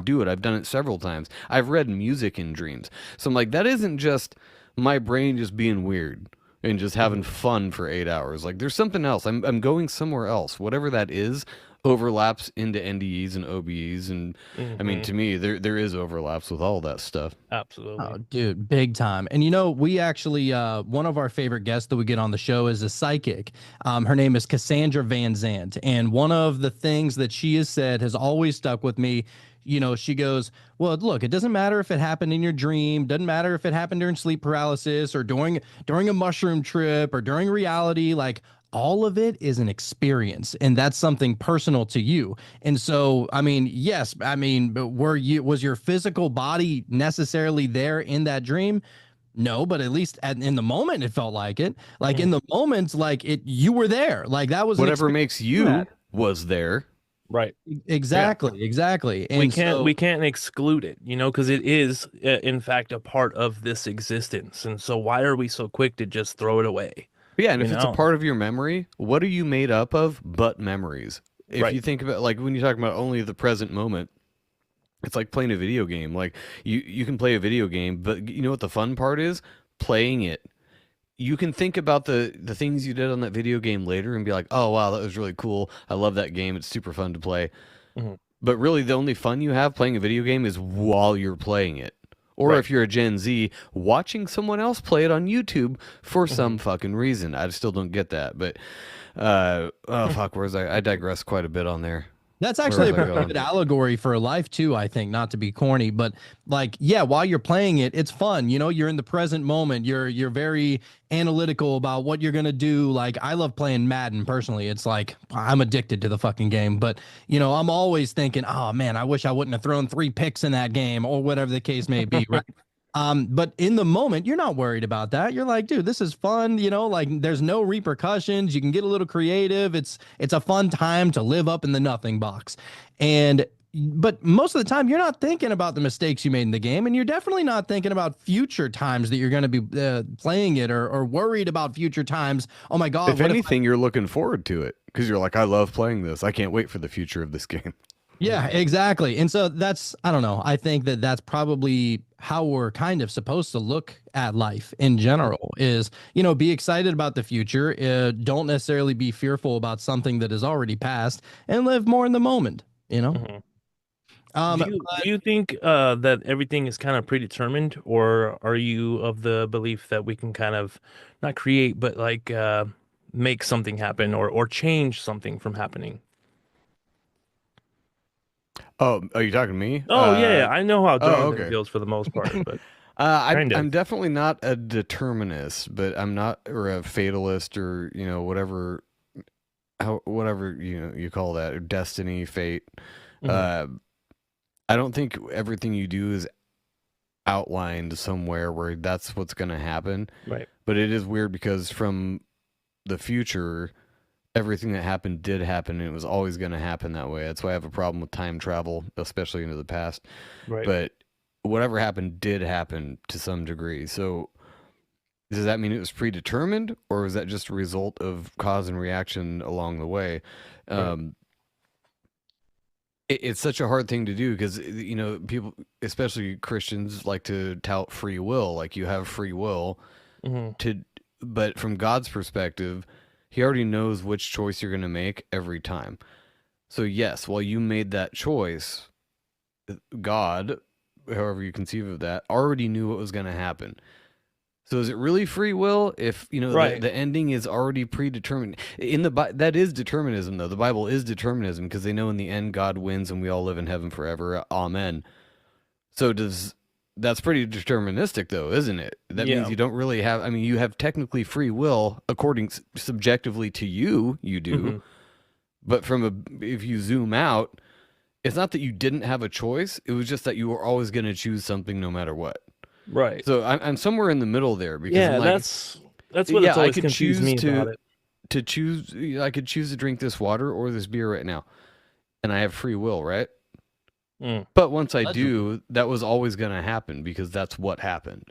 S4: do it. I've done it several times. I've read music in dreams. So I'm like, that isn't just my brain just being weird and just having fun for 8 hours. Like there's something else. I'm going somewhere else. Whatever that is overlaps into NDEs and OBEs, and I mean, to me, there is overlaps with all that stuff.
S7: Absolutely.
S6: Oh, dude, big time. And we actually one of our favorite guests that we get on the show is a psychic. Her name is Cassandra Van Zandt, and one of the things that she has said has always stuck with me. She goes, well, look, it doesn't matter if it happened in your dream, doesn't matter if it happened during sleep paralysis or during a mushroom trip or during reality, like all of it is an experience, and that's something personal to you. And so, I mean, yes, I mean, was your physical body necessarily there in that dream? No, but at least in the moment, it felt like it. Like in the moments, like you were there. Like that was
S4: whatever makes you was there.
S7: Right.
S6: Exactly. And
S7: we can't exclude it, because it is in fact a part of this existence. And so why are we so quick to just throw it away?
S4: Yeah, and if it's a part of your memory, what are you made up of but memories? If you think about, like, when you talk about only the present moment, it's like playing a video game. Like, you can play a video game, but you know what the fun part is? Playing it. You can think about the things you did on that video game later and be like, oh, wow, that was really cool. I love that game. It's super fun to play. But really, the only fun you have playing a video game is while you're playing it. Or if you're a Gen Z, watching someone else play it on YouTube for some fucking reason. I still don't get that. But, where's I digress quite a bit on there.
S6: That's actually a pretty good allegory for life too, I think, not to be corny, but like, yeah, while you're playing it, it's fun. You're in the present moment. You're very analytical about what you're going to do. Like, I love playing Madden personally. It's like, I'm addicted to the fucking game, but I'm always thinking, oh man, I wish I wouldn't have thrown 3 picks in that game or whatever the case may be. Right. But in the moment, you're not worried about that. You're like, dude, this is fun. Like there's no repercussions. You can get a little creative. It's a fun time to live up in the nothing box. But most of the time, you're not thinking about the mistakes you made in the game, and you're definitely not thinking about future times that you're going to be playing it or worried about future times. Oh my God.
S4: If anything, you're looking forward to it because you're like, I love playing this. I can't wait for the future of this game.
S6: Yeah, exactly. And so I don't know. I think that that's probably how we're kind of supposed to look at life in general is, be excited about the future. Don't necessarily be fearful about something that is already past and live more in the moment,
S7: Do you think that everything is kind of predetermined, or are you of the belief that we can kind of not create, but like make something happen or change something from happening?
S4: Oh, are you talking to me?
S7: Oh, yeah. I know how Jonathan feels for the most part, but
S4: I'm definitely not a determinist, but I'm not, or a fatalist, or whatever you call that, or destiny, fate. I don't think everything you do is outlined somewhere where that's what's going to happen.
S7: Right.
S4: But it is weird because from the future, everything that happened did happen, and it was always going to happen that way. That's why I have a problem with time travel, especially into the past.
S7: Right.
S4: But whatever happened did happen to some degree. So does that mean it was predetermined, or was that just a result of cause and reaction along the way? Right. It's such a hard thing to do because, people, especially Christians, like to tout free will. Like, you have free will but from God's perspective, he already knows which choice you're going to make every time. So yes, while you made that choice, God, however you conceive of that, already knew what was going to happen. So is it really free will if, the ending is already predetermined? That is determinism, though. The Bible is determinism because they know in the end God wins and we all live in heaven forever. Amen. So that's pretty deterministic though, isn't it? That
S7: Yeah.
S4: means you don't really have, I mean, you have technically free will according subjectively to you do.
S7: Mhm.
S4: But if you zoom out, it's not that you didn't have a choice. It was just that you were always going to choose something no matter what.
S7: Right.
S4: So I'm somewhere in the middle there because
S7: Yeah,
S4: I'm like,
S7: that's what
S4: yeah,
S7: it's
S4: I
S7: always
S4: could
S7: confused me
S4: choose
S7: about it.
S4: to choose. I could choose to drink this water or this beer right now, and I have free will, right?
S7: Mm.
S4: But once I
S6: That's-
S4: do, that was always going to happen because that's what happened.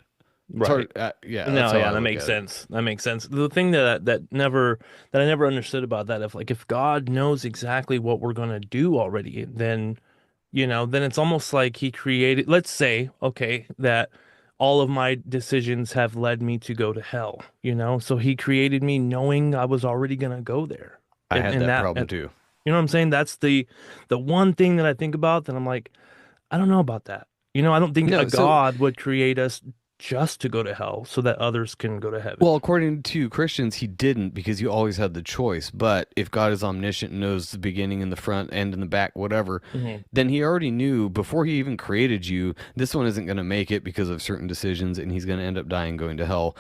S4: It's
S7: Right.
S4: hard- yeah. that's how I
S7: that
S4: look
S7: makes
S4: at it.
S7: sense. That makes sense. The thing that I never understood about that, if God knows exactly what we're gonna do already, then then it's almost like he created, let's say, okay, that all of my decisions have led me to go to hell, so he created me knowing I was already gonna go there.
S4: I
S7: And-
S4: had
S7: and
S4: that
S7: that
S4: problem
S7: and-
S4: too.
S7: You know what I'm saying? That's the one thing that I think about that I'm like, I don't know about that. I don't think
S4: No,
S7: a
S4: so-
S7: God would create us just to go to hell so that others can go to heaven.
S4: Well, according to Christians, he didn't because you always had the choice. But if God is omniscient and knows the beginning and the front end and the back, whatever,
S7: Mhm.
S4: then he already knew before he even created you, this one isn't going to make it because of certain decisions and he's going to end up dying, going to hell.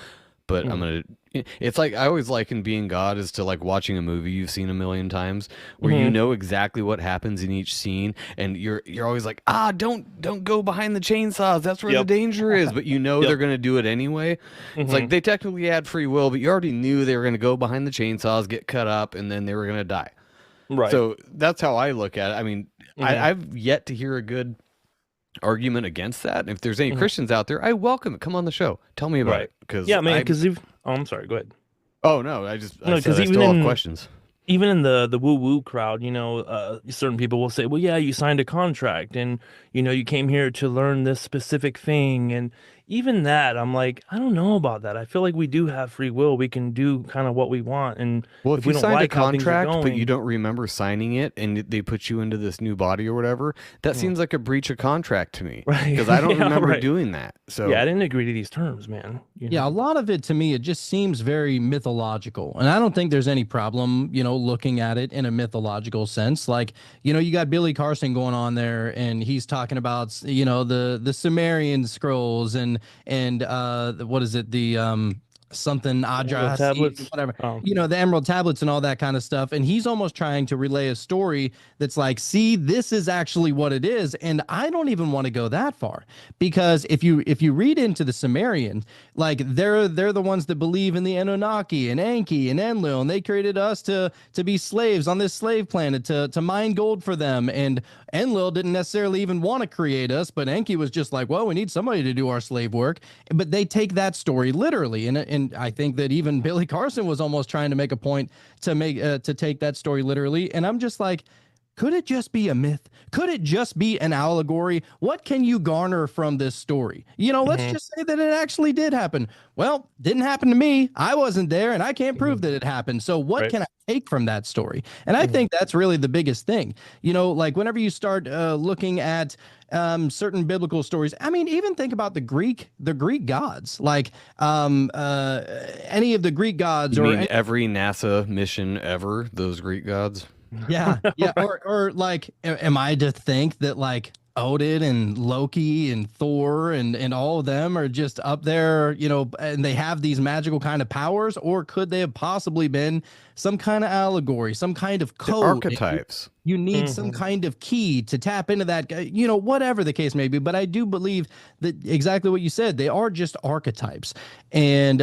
S4: But I'm going to, it's like, I always liken being God is to like watching a movie you've seen a million times where you know exactly what happens in each scene. And you're always like, don't go behind the chainsaws. That's where
S7: Yep.
S4: the danger is. But
S7: Yep.
S4: they're going to do it anyway. It's like they technically had free will, but you already knew they were going to go behind the chainsaws, get cut up, and then they were going to die.
S7: Right.
S4: So that's how I look at it. I mean, I've yet to hear a good argument against that. And if there's any Christians out there, I welcome it. Come on the show. Tell me about
S7: Right.
S4: it. Because
S7: yeah, man, because I'm sorry, go ahead.
S4: oh no, I
S7: No,
S4: said
S7: 'cause
S4: I
S7: even
S4: still
S7: in-
S4: have questions.
S7: Even in the woo woo crowd, certain people will say, well, yeah, you signed a contract and, you came here to learn this specific thing. And even that, I'm like, I don't know about that. I feel like we do have free will. We can do kind of what we want. And
S4: Well, if
S7: we
S4: you
S7: don't
S4: signed
S7: like
S4: a
S7: how things are
S4: contract, but
S7: going-
S4: you don't remember signing it, and they put you into this new body or whatever, that seems like a breach of contract to me.
S7: Right.
S4: Because I don't
S7: Yeah,
S4: remember
S7: right.
S4: doing that. So
S7: yeah, I didn't agree to these terms, man.
S6: Yeah, a lot of it to me, it just seems very mythological. And I don't think there's any problem, looking at it in a mythological sense. Like, you got Billy Carson going on there and he's talking about, the Sumerian scrolls and what is it? The something Adrasi,
S7: tablets?
S6: whatever,
S7: Oh.
S6: the emerald tablets and all that kind of stuff. And he's almost trying to relay a story that's like, see, this is actually what it is. And I don't even want to go that far because if you read into the Sumerian, like they're the ones that believe in the Anunnaki and Enki and Enlil, and they created us to be slaves on this slave planet to mine gold for them. And Enlil didn't necessarily even want to create us, but Enki was just like, well, we need somebody to do our slave work. But they take that story literally, and I think that even Billy Carson was almost trying to make a point to take that story literally. And I'm just like, could it just be a myth? Could it just be an allegory? What can you garner from this story? Let's just say that it actually did happen. Well, didn't happen to me. I wasn't there and I can't prove that it happened. So what
S7: Right.
S6: can I take from that story? And I think that's really the biggest thing. Like whenever you start looking at certain biblical stories, I mean, even think about the Greek gods, like any of the Greek gods
S4: you
S6: or
S4: mean every NASA mission ever, those Greek gods?
S6: yeah, or like, am I to think that like Odin and Loki and Thor and all of them are just up there, and they have these magical kind of powers, or could they have possibly been some kind of allegory, some kind of
S4: The
S6: code?
S4: archetypes.
S6: You need some kind of key to tap into that, whatever the case may be. But I do believe that exactly what you said, they are just archetypes. And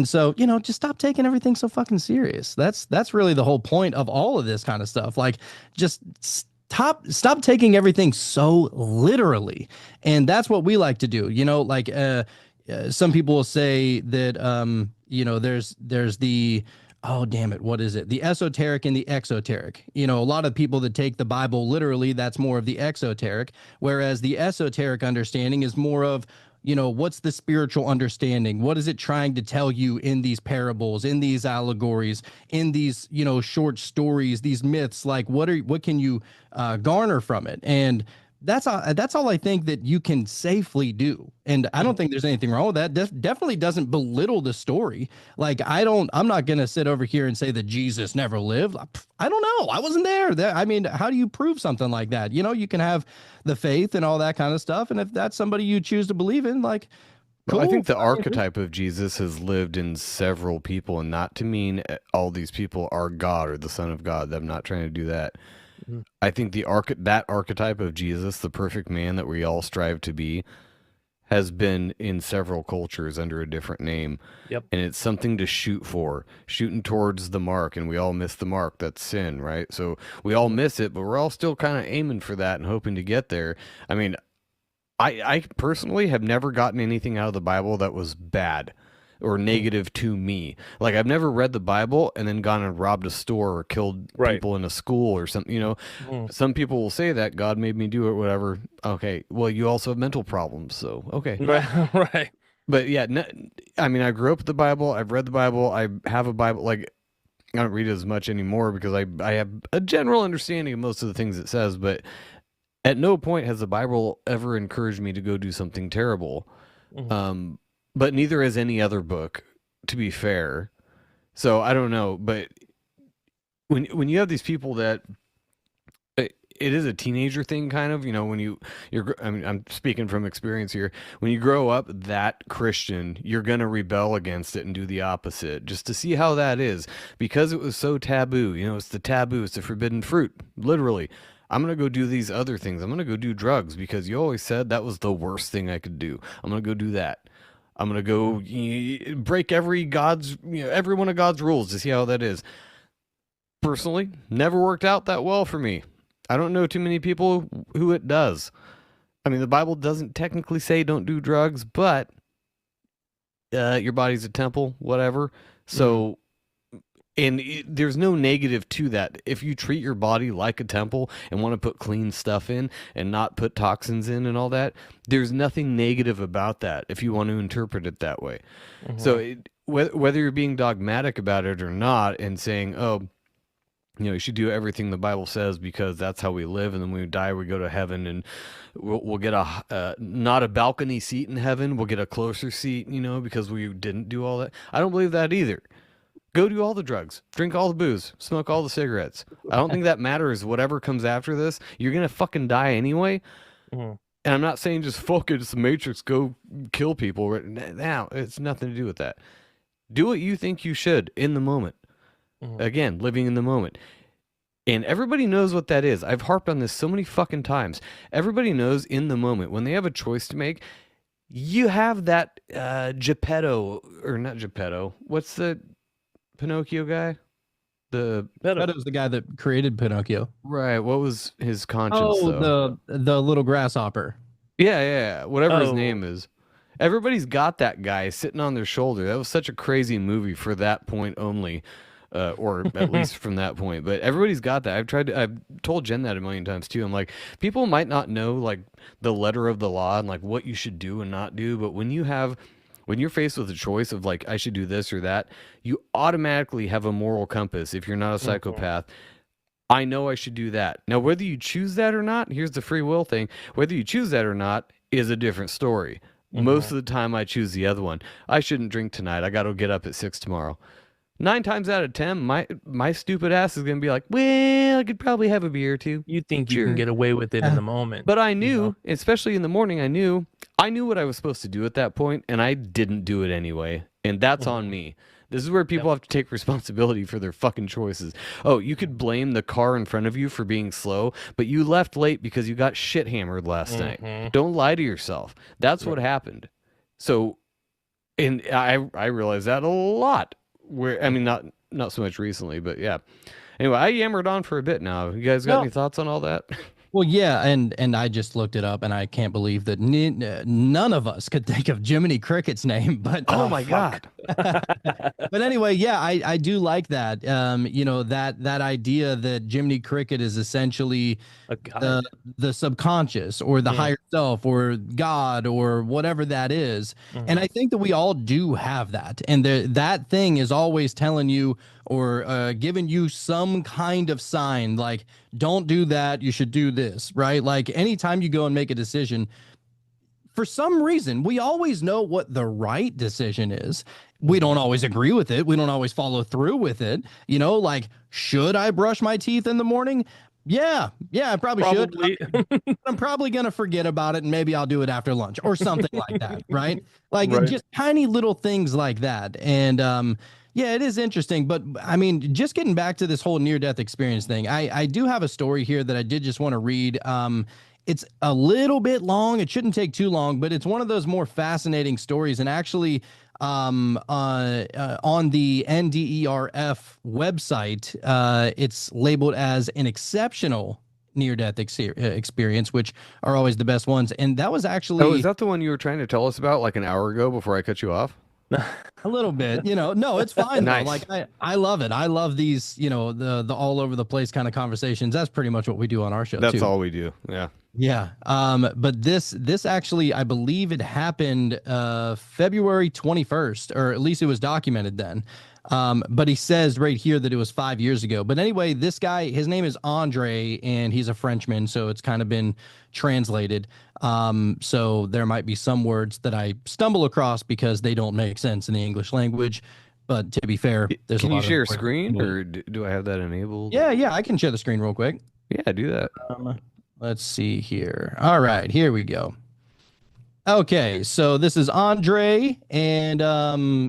S6: so, just stop taking everything so fucking serious. That's really the whole point of all of this kind of stuff. Like, just stop taking everything so literally. And that's what we like to do. Like some people will say that there's the, oh, damn it, what is it? The esoteric and the exoteric. A lot of people that take the Bible literally, that's more of the exoteric, whereas the esoteric understanding is more of, what's the spiritual understanding? What is it trying to tell you in these parables, in these allegories, in these, short stories, these myths? Like, what can you garner from it? And that's all I think that you can safely do. And I don't think there's anything wrong with that. Definitely doesn't belittle the story. Like I'm not going to sit over here and say that Jesus never lived. I don't know. I wasn't there. I mean, how do you prove something like that? You know, you can have the faith and all that kind of stuff. And if that's somebody you choose to believe in, like,
S4: Well, I
S6: cool.
S4: think the archetype of Jesus has lived in several people, and not to mean all these people are God or the Son of God. I'm not trying to do that. I think that archetype of Jesus, the perfect man that we all strive to be, has been in several cultures under a different name.
S7: Yep.
S4: And it's something to shoot for, shooting towards the mark, and we all miss the mark. That's sin, right? So we all miss it, but we're all still kind of aiming for that and hoping to get there. I mean, I personally have never gotten anything out of the Bible that was bad or negative to me. Like, I've never read the Bible and then gone and robbed a store or killed people in a school or something. You know, some people will say that God made me do it, whatever. Okay, well, you also have mental problems, so okay.
S7: Right.
S4: But yeah, I mean, I grew up with the Bible. I've read the Bible. I have a Bible. Like, I don't read it as much anymore because I have a general understanding of most of the things it says, but at no point has the Bible ever encouraged me to go do something terrible. But neither has any other book, to be fair. So I don't know. But when you have these people that it is a teenager thing, kind of, you know, when I mean, I'm speaking from experience here. When you grow up that Christian, you're going to rebel against it and do the opposite just to see how that is, because it was so taboo. You know, it's the taboo. It's the forbidden fruit, literally. I'm going to go do these other things. I'm going to go do drugs because you always said that was the worst thing I could do. I'm going to go do that. I'm going to go break every one of God's rules to see how that is. Personally, never worked out that well for me. I don't know too many people who it does. I mean, the Bible doesn't technically say don't do drugs, but your body's a temple, whatever. So, and there's no negative to that. If you treat your body like a temple and want to put clean stuff in and not put toxins in and all that, there's nothing negative about that if you want to interpret it that way. So whether you're being dogmatic about it or not and saying, oh, you know, you should do everything the Bible says because that's how we live, and then when we die, we go to heaven, and we'll get not a balcony seat in heaven, we'll get a closer seat, you know, because we didn't do all that. I don't believe that either. Go do all the drugs, drink all the booze, smoke all the cigarettes. I don't think that matters. Whatever comes after this, you're going to fucking die anyway. And I'm not saying just focus the Matrix, go kill people right now. It's nothing to do with that. Do what you think you should in the moment. Again, living in the moment. And everybody knows what that is. I've harped on this so many fucking times. Everybody knows in the moment when they have a choice to make, you have that Geppetto, or not Geppetto. What's the Pinocchio guy?
S6: Geppetto's the guy that created Pinocchio.
S4: Right. What was his conscience, though?
S6: the little grasshopper.
S4: Yeah. Whatever his name is. Everybody's got that guy sitting on their shoulder. That was such a crazy movie for that point only. Or at least from that point. But everybody's got that. I've told Jen that a million times too. I'm like, people might not know like the letter of the law and like what you should do and not do, but when you're faced with a choice of like, I should do this or that, you automatically have a moral compass. If you're not a psychopath, I know I should do that. Now, whether you choose that or not, here's the free will thing. Whether you choose that or not is a different story. Most of the time I choose the other one. I shouldn't drink tonight. I got to get up at 6 tomorrow. 9 times out of 10, my stupid ass is going to be like, well, I could probably have a beer or two.
S7: You think you can get away with it in the moment.
S4: But I knew, especially in the morning, I knew what I was supposed to do at that point, and I didn't do it anyway. And that's on me. This is where people have to take responsibility for their fucking choices. Oh, you could blame the car in front of you for being slow, but you left late because you got shit hammered last night. Don't lie to yourself. That's what happened. So, and I realized that a lot. Where, I mean, not so much recently, but yeah. Anyway, I yammered on for a bit now. You guys got any thoughts on all that?
S6: Well, yeah, and I just looked it up, and I can't believe that none of us could think of Jiminy Cricket's name. But
S4: oh my god,
S6: But anyway, yeah, I do like that. That idea that Jiminy Cricket is essentially
S7: A guide.
S6: the subconscious or the
S7: Yeah.
S6: higher self or God or whatever that is. And I think that we all do have that. And that thing is always telling you or giving you some kind of sign like, don't do that. You should do this, right? Like anytime you go and make a decision, for some reason, we always know what the right decision is. We don't always agree with it. We don't always follow through with it. Like, should I brush my teeth in the morning? Yeah, I probably
S7: Probably.
S6: should. I'm probably going to forget about it and maybe I'll do it after lunch or something like that, right? Like
S7: Right.
S6: just tiny little things like that. And yeah, it is interesting. But I mean, just getting back to this whole near-death experience thing, I do have a story here that I did just want to read. It's a little bit long. It shouldn't take too long, but it's one of those more fascinating stories. And actually, on the NDERF website, it's labeled as an exceptional near-death experience, which are always the best ones. And that was actually
S4: Oh, is that the one you were trying to tell us about like an hour ago before I cut you off?
S6: a little bit, no, it's fine.
S4: Nice.
S6: Though. Like I love it. I love these, the all over the place kind of conversations. That's pretty much what we do on our show.
S4: That's
S6: too.
S4: all we do. Yeah.
S6: Yeah. But this actually, I believe it happened February 21st, or at least it was documented then. But he says right here that it was 5 years ago. But anyway, this guy, his name is Andre, and he's a Frenchman, so it's kind of been translated. So there might be some words that I stumble across because they don't make sense in the English language. But to be fair, there's
S4: Can
S6: a lot
S4: you share a
S6: of
S4: screen, or do I have that enabled?
S6: Yeah, I can share the screen real quick.
S4: Yeah, do that.
S6: Let's see here. All right, here we go. Okay, so this is Andre, and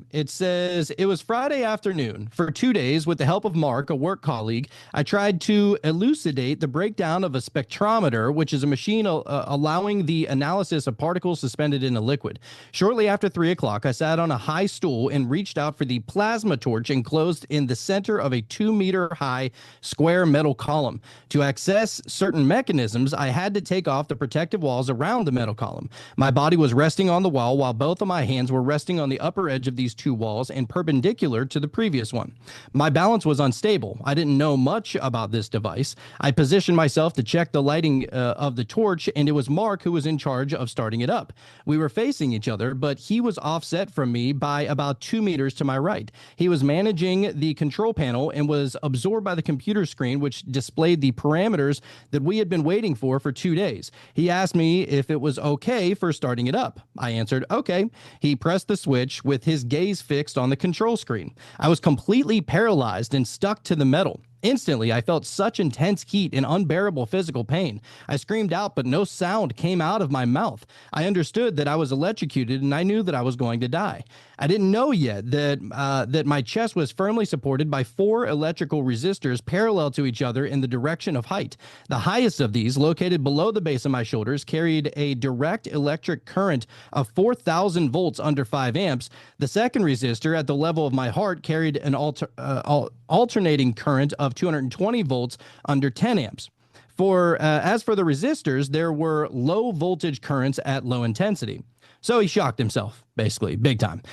S6: it says, it was Friday afternoon. For 2 days, with the help of Mark, a work colleague, I tried to elucidate the breakdown of a spectrometer, which is a machine allowing the analysis of particles suspended in a liquid. Shortly after 3 o'clock, I sat on a high stool and reached out for the plasma torch enclosed in the center of a 2-meter-high square metal column. To access certain mechanisms, I had to take off the protective walls around the metal column. My body was resting on the wall while both of my hands were resting on the upper edge of these two walls and perpendicular to the previous one. My balance was unstable. I didn't know much about this device. I positioned myself to check the lighting of the torch, and it was Mark who was in charge of starting it up. We were facing each other, but he was offset from me by about 2 meters to my right. He was managing the control panel and was absorbed by the computer screen, which displayed the parameters that we had been waiting for 2 days. He asked me if it was okay for starting it up. I answered, okay. He pressed the switch with his gaze fixed on the control screen. I was completely paralyzed and stuck to the metal. Instantly, I felt such intense heat and unbearable physical pain. I screamed out, but no sound came out of my mouth. I understood that I was electrocuted, and I knew that I was going to die. I didn't know yet that my chest was firmly supported by 4 electrical resistors parallel to each other in the direction of height. The highest of these, located below the base of my shoulders, carried a direct electric current of 4,000 volts under 5 amps. The second resistor, at the level of my heart, carried an alternating current of 220 volts under 10 amps. As for the resistors, there were low voltage currents at low intensity. So he shocked himself, basically, big time.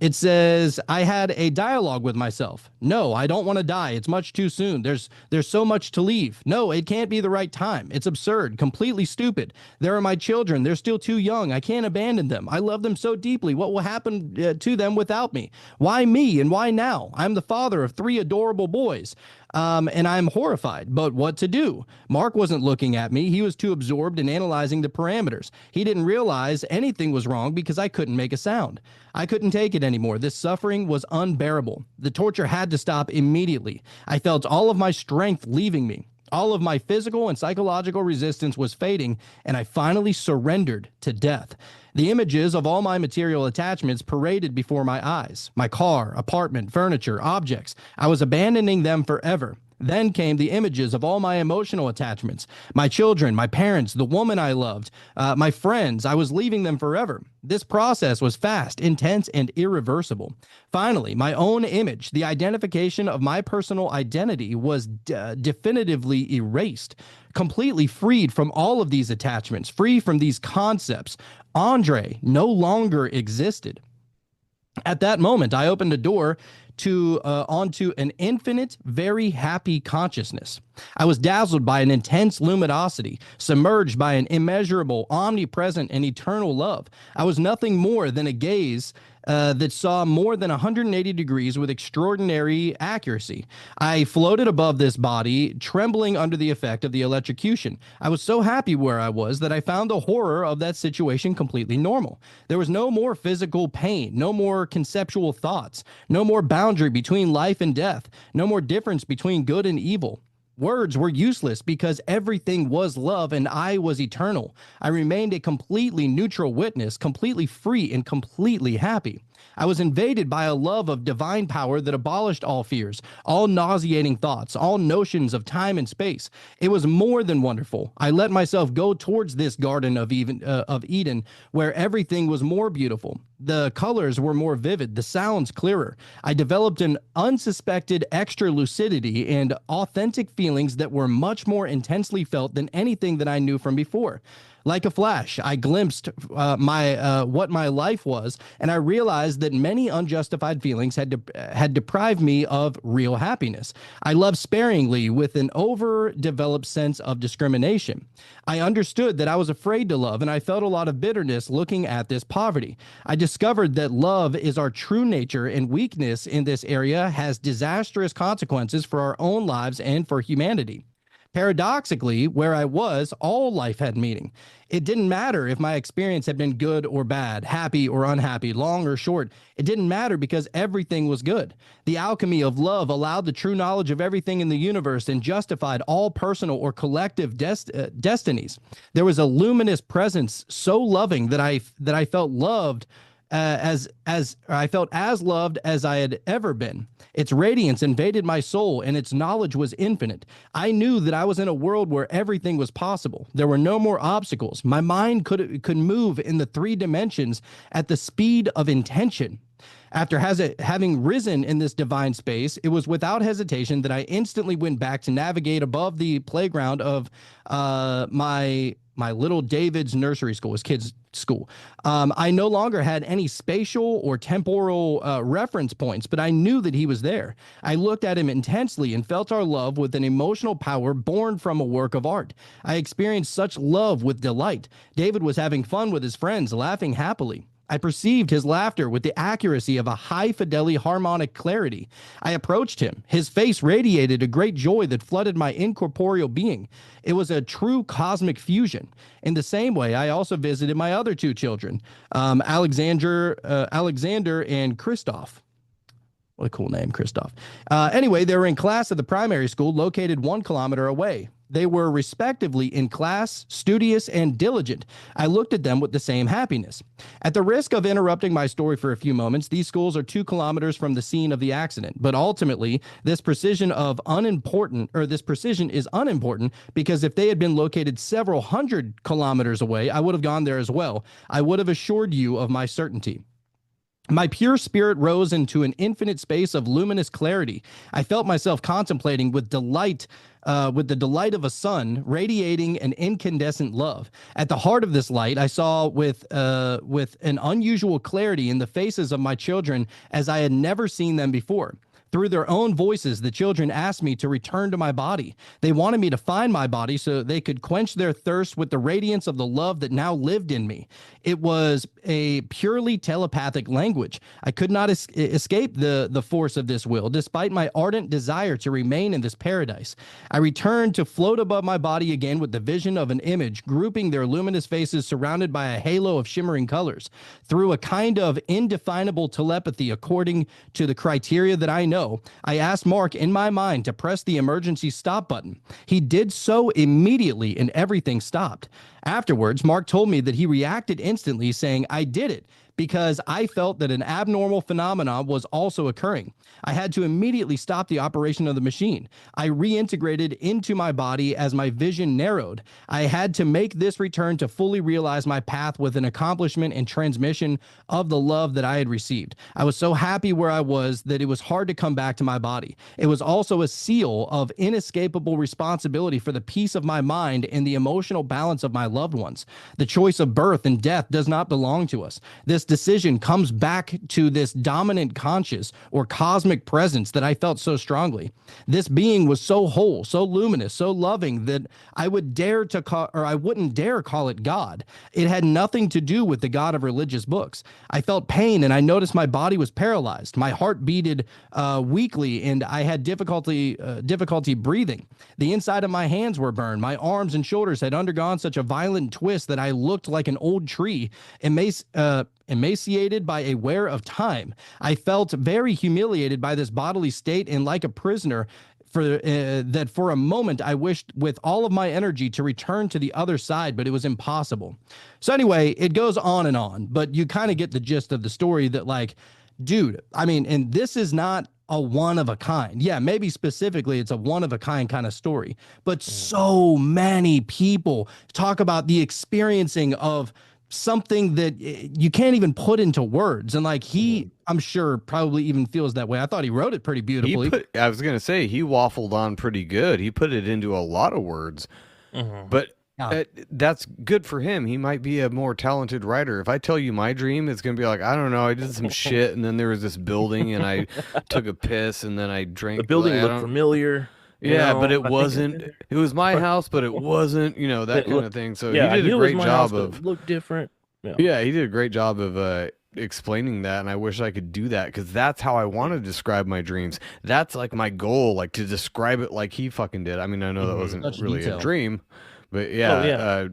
S6: It says, I had a dialogue with myself. No, I don't want to die. It's much too soon. There's so much to leave. No, it can't be the right time. It's absurd, completely stupid. There are my children. They're still too young. I can't abandon them. I love them so deeply. What will happen to them without me? Why me and why now? I'm the father of 3 adorable boys. And I'm horrified, but what to do? Mark wasn't looking at me. He was too absorbed in analyzing the parameters. He didn't realize anything was wrong because I couldn't make a sound. I couldn't take it anymore. This suffering was unbearable. The torture had to stop immediately. I felt all of my strength leaving me. All of my physical and psychological resistance was fading, and I finally surrendered to death. The images of all my material attachments paraded before my eyes. My car, apartment, furniture, objects. I was abandoning them forever. Then came the images of all my emotional attachments. My children, my parents, the woman I loved, my friends. I was leaving them forever. This process was fast, intense, and irreversible. Finally, my own image, the identification of my personal identity, was definitively erased, completely freed from all of these attachments, free from these concepts. Andre no longer existed. At that moment, I opened a door to onto an infinite, very happy consciousness. I was dazzled by an intense luminosity, submerged by an immeasurable, omnipresent, and eternal love. I was nothing more than a gaze that saw more than 180 degrees with extraordinary accuracy. I floated above this body, trembling under the effect of the electrocution. I was so happy where I was that I found the horror of that situation completely normal. There was no more physical pain, no more conceptual thoughts, no more boundary between life and death, no more difference between good and evil. Words were useless because everything was love and I was eternal. I remained a completely neutral witness, completely free and completely happy. I was invaded by a love of divine power that abolished all fears, all nauseating thoughts, all notions of time and space. It was more than wonderful. I let myself go towards this garden of Eden, where everything was more beautiful. The colors were more vivid, the sounds clearer. I developed an unsuspected extra lucidity and authentic feelings that were much more intensely felt than anything that I knew from before. Like a flash, I glimpsed what my life was, and I realized that many unjustified feelings had deprived me of real happiness. I loved sparingly with an overdeveloped sense of discrimination. I understood that I was afraid to love, and I felt a lot of bitterness looking at this poverty. I discovered that love is our true nature, and weakness in this area has disastrous consequences for our own lives and for humanity. Paradoxically, where I was, all life had meaning. It didn't matter if my experience had been good or bad, happy or unhappy, long or short. It didn't matter because everything was good. The alchemy of love allowed the true knowledge of everything in the universe and justified all personal or collective destinies. There was a luminous presence so loving that I felt loved as I felt as loved as I had ever been. Its radiance invaded my soul, and its knowledge was infinite. I knew that I was in a world where everything was possible. There were no more obstacles. My mind could move in the 3 dimensions at the speed of intention. After having risen in this divine space, it was without hesitation that I instantly went back to navigate above the playground of my little David's nursery school, his kids' school. I no longer had any spatial or temporal reference points, but I knew that he was there. I looked at him intensely and felt our love with an emotional power born from a work of art. I experienced such love with delight. David was having fun with his friends, laughing happily. I perceived his laughter with the accuracy of a high-fidelity harmonic clarity. I approached him. His face radiated a great joy that flooded my incorporeal being. It was a true cosmic fusion. In the same way, I also visited my other 2 children, Alexander and Christoph. What a cool name, Christoph. Anyway, they were in class at the primary school located 1 kilometer away. They were respectively in class, studious, and diligent. I looked at them with the same happiness. At the risk of interrupting my story for a few moments, these schools are 2 kilometers from the scene of the accident. But ultimately, this precision is unimportant because if they had been located several hundred kilometers away, I would have gone there as well. I would have assured you of my certainty. My pure spirit rose into an infinite space of luminous clarity. I felt myself contemplating with delight, with the delight of a sun, radiating an incandescent love. At the heart of this light, I saw with an unusual clarity in the faces of my children as I had never seen them before. Through their own voices, the children asked me to return to my body. They wanted me to find my body so they could quench their thirst with the radiance of the love that now lived in me. It was a purely telepathic language. I could not escape the force of this will, despite my ardent desire to remain in this paradise. I returned to float above my body again with the vision of an image, grouping their luminous faces surrounded by a halo of shimmering colors. Through a kind of indefinable telepathy, according to the criteria that I know, I asked Mark in my mind to press the emergency stop button. He did so immediately and everything stopped. Afterwards, Mark told me that he reacted instantly, saying, "I did it," because I felt that an abnormal phenomenon was also occurring. I had to immediately stop the operation of the machine. I reintegrated into my body as my vision narrowed. I had to make this return to fully realize my path with an accomplishment and transmission of the love that I had received. I was so happy where I was that it was hard to come back to my body. It was also a seal of inescapable responsibility for the peace of my mind and the emotional balance of my loved ones. The choice of birth and death does not belong to us. This decision comes back to this dominant conscious or cosmic presence that I felt so strongly. This being was so whole, so luminous, so loving that I wouldn't dare call it God. It had nothing to do with the God of religious books. I felt pain, and I noticed my body was paralyzed. My heart beated weakly, and I had difficulty breathing. The inside of my hands were burned. My arms and shoulders had undergone such a violent twist that I looked like an old tree, emaciated by a wear of time. I felt very humiliated by this bodily state, and like a prisoner, that for a moment I wished with all of my energy to return to the other side, but it was impossible. So anyway, it goes on, but you kind of get the gist of the story that, like, dude, I mean, and this is not a one of a kind. Yeah, maybe specifically it's a one of a kind kind of story, but so many people talk about the experiencing of something that you can't even put into words. And like I'm sure probably even feels that way. I thought he wrote it pretty beautifully.
S4: I was going to say, he waffled on pretty good. He put it into a lot of words, but that's good for him. He might be a more talented writer. If I tell you my dream, it's going to be like, I don't know, I did some shit, and then there was this building, and I took a piss, and then I drank.
S7: The building looked familiar.
S4: Yeah, but it wasn't. It was my house, but it wasn't. You know, that kind of thing. So
S7: yeah,
S4: he did a great job
S7: of. It looked different.
S4: Yeah, he did a great job of explaining that, and I wish I could do that, because that's how I want to describe my dreams. That's like my goal, like to describe it like he fucking did. I mean, I know that wasn't really a dream, but yeah.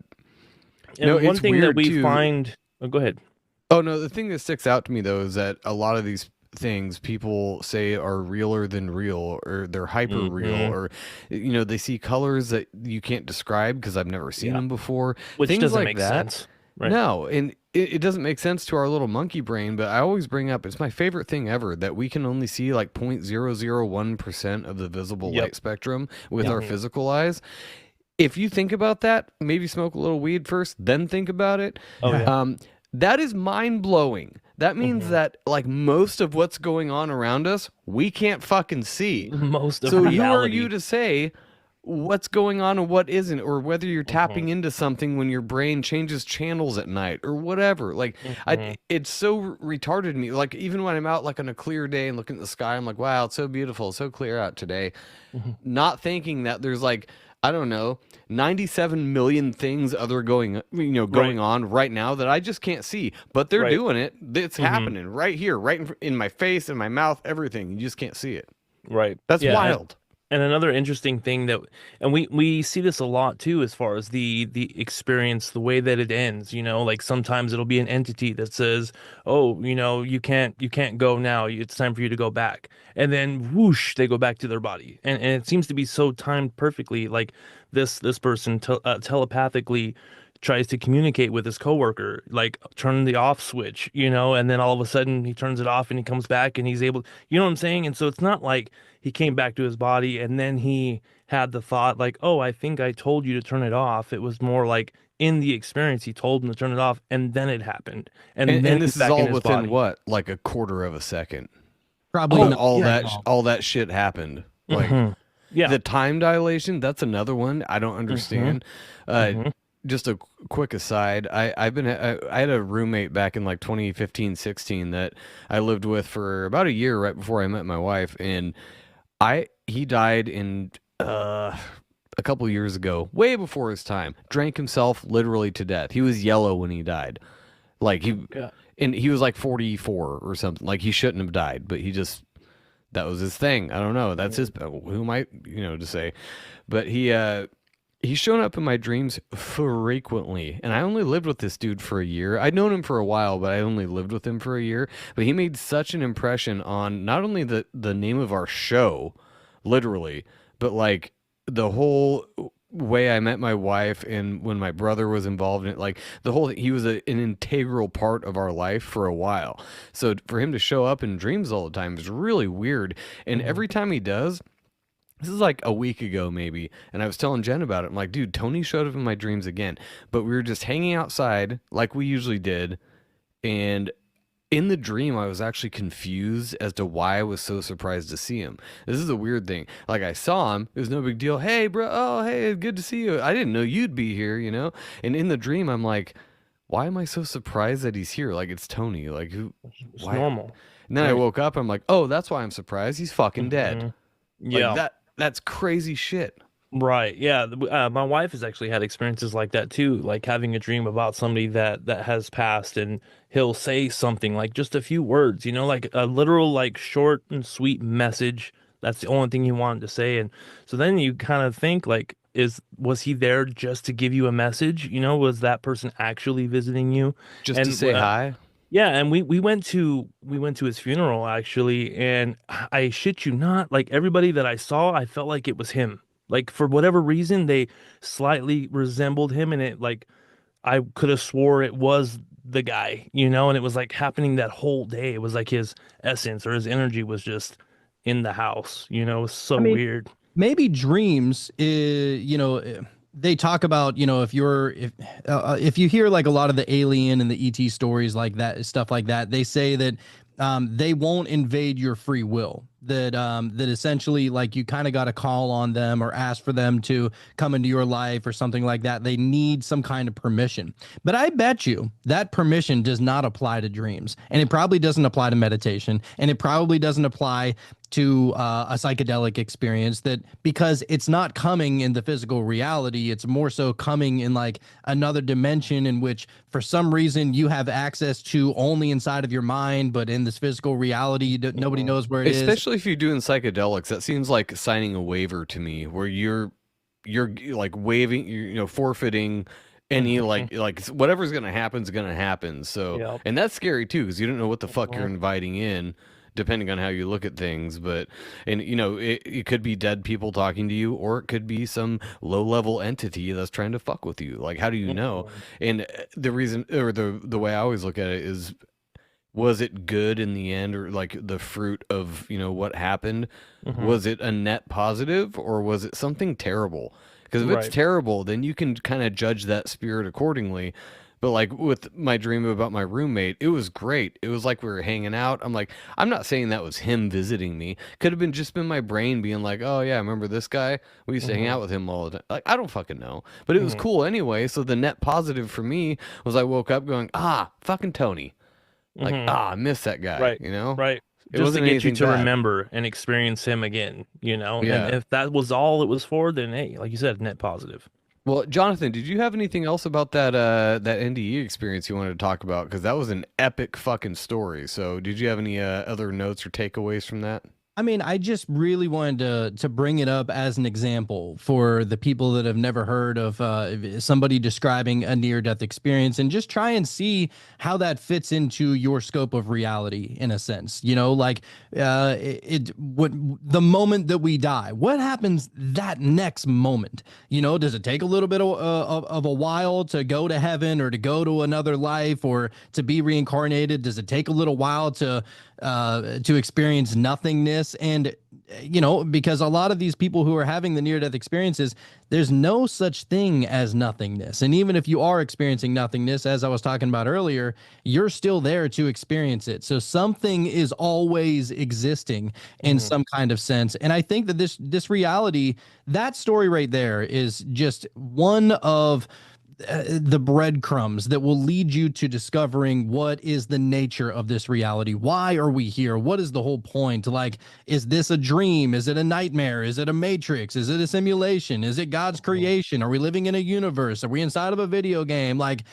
S7: And one thing that we find. Oh, go ahead.
S4: Oh no, the thing that sticks out to me though is that a lot of these things people say are realer than real, or they're hyper real, or you know, they see colors that you can't describe because I've never seen them before.
S7: Which
S4: things
S7: doesn't
S4: like
S7: make
S4: that.
S7: sense. Right.
S4: No, and it doesn't make sense to our little monkey brain, but I always bring up, it's my favorite thing ever, that we can only see like 0.001% of the visible light spectrum with our physical eyes. If you think about that, maybe smoke a little weed first, then think about it. That is mind-blowing. That means that like most of what's going on around us, we can't fucking see.
S7: Most of
S4: so
S7: reality.
S4: Who are you to say what's going on and what isn't, or whether you're tapping into something when your brain changes channels at night or whatever? Like, it's so retarded to me. Like, even when I'm out like on a clear day and looking at the sky, I'm like, wow, it's so beautiful, so clear out today. Not thinking that there's like, I don't know, 97 million things going on right now that I just can't see, but they're doing it. It's happening right here, right in my face, in my mouth, everything. You just can't see it.
S7: Right.
S4: That's wild.
S7: And another interesting thing and we see this a lot too, as far as the experience, the way that it ends, you know, like sometimes it'll be an entity that says, oh, you know, you can't go now. It's time for you to go back. And then whoosh, they go back to their body. And it seems to be so timed perfectly. Like this person telepathically tries to communicate with his coworker, like turn the off switch, you know, and then all of a sudden he turns it off and he comes back and he's able, you know what I'm saying? And so it's not like he came back to his body and then he had the thought like, oh, I think I told you to turn it off. It was more like in the experience, he told him to turn it off, and then it happened. And then
S4: this is all within what, like a quarter of a second?
S6: Probably
S4: all that shit happened. Like the time dilation, that's another one I don't understand. Just a quick aside, I had a roommate back in like 2015-16 that I lived with for about a year right before I met my wife, and he died in a couple years ago, way before his time. Drank himself literally to death. He was yellow when he died. Like and he was like 44 or something. Like he shouldn't have died, but that was his thing. I don't know. That's his, who am I, to say, but he's shown up in my dreams frequently, and I only lived with this dude for a year. I'd known him for a while, but I only lived with him for a year. But he made such an impression on not only the name of our show, literally, but like the whole way I met my wife, and when my brother was involved in it, like the whole thing. He was an integral part of our life for a while. So for him to show up in dreams all the time is really weird. And every time he does, this is like a week ago maybe, and I was telling Jen about it. I'm like, dude, Tony showed up in my dreams again, but we were just hanging outside like we usually did, and in the dream I was actually confused as to why I was so surprised to see him. This is a weird thing. Like, I saw him, it was no big deal. Hey bro, oh hey, good to see you. I didn't know you'd be here, And in the dream I'm like, why am I so surprised that he's here? Like, it's Tony. Like, who?
S7: It's
S4: Why?
S7: normal.
S4: And then I
S7: Right.
S4: woke up. I'm like, oh, that's why I'm surprised. He's fucking dead.
S7: Mhm.
S4: Like
S7: Yeah.
S4: that's crazy shit.
S7: Right. Yeah. My wife has actually had experiences like that too, like having a dream about somebody that has passed, and he'll say something like just a few words, like a literal, like short and sweet message. That's the only thing he wanted to say. And so then you kind of think like, was he there just to give you a message? Was that person actually visiting you?
S4: Just to
S7: And
S4: say hi.
S7: yeah, and we went to his funeral actually, and I shit you not, like everybody that I saw, I felt like it was him. Like for whatever reason, they slightly resembled him, and it like I could have swore it was the guy, and it was like happening that whole day. It was like his essence or his energy was just in the house, It was so
S6: I mean,
S7: weird.
S6: maybe dreams they talk about if you hear like a lot of the alien and the ET stories like that, stuff like that, they say that they won't invade your free will, that essentially like you kind of got to call on them or ask for them to come into your life or something like that. They need some kind of permission. But I bet you that permission does not apply to dreams, and it probably doesn't apply to meditation, and it probably doesn't apply to a psychedelic experience, that because it's not coming in the physical reality, it's more so coming in like another dimension in which for some reason you have access to only inside of your mind, but in this physical reality nobody knows where it is.
S4: Especially if you're doing psychedelics, that seems like signing a waiver to me, where you're like waiving, forfeiting any like whatever's gonna happen is gonna happen. So,
S7: Yep.
S4: and that's scary too, because you don't know what the fuck you're inviting in, depending on how you look at things. But it could be dead people talking to you, or it could be some low level entity that's trying to fuck with you. Like, how do you know? And the reason, or the way I always look at it is, was it good in the end, or like the fruit of what happened? Was it a net positive, or was it something terrible? Because if it's
S7: Right.
S4: terrible, then you can kind of judge that spirit accordingly. But like with my dream about my roommate, it was great. It was like we were hanging out. I'm like, I'm not saying that was him visiting me. Could have been just been my brain being like, oh yeah, remember this guy? We used to hang out with him all the time. Like, I don't fucking know. But it was cool anyway. So the net positive for me was I woke up going, fucking Tony. Like, I miss that guy.
S7: Right.
S4: It
S7: Right. Just to
S4: wasn't
S7: get you
S4: anything
S7: to
S4: bad.
S7: remember and experience him again,
S4: Yeah.
S7: And if that was all it was for, then hey, like you said, net positive.
S4: Well, Jonathan, did you have anything else about that NDE experience you wanted to talk about? Because that was an epic fucking story. So, did you have any other notes or takeaways from that?
S6: I mean, I just really wanted to bring it up as an example for the people that have never heard of somebody describing a near-death experience, and just try and see how that fits into your scope of reality in a sense. Like the moment that we die, what happens that next moment? Does it take a little bit of a while to go to heaven, or to go to another life, or to be reincarnated? Does it take a little while to experience nothingness? And because a lot of these people who are having the near-death experiences, there's no such thing as nothingness. And even if you are experiencing nothingness, as I was talking about earlier, you're still there to experience it. So something is always existing in some kind of sense. And I think that this reality, that story right there, is just one of the breadcrumbs that will lead you to discovering what is the nature of this reality. Why are we here? What is the whole point? Like, is this a dream? Is it a nightmare? Is it a matrix? Is it a simulation? Is it God's creation? Are we living in a universe? Are we inside of a video game? Like,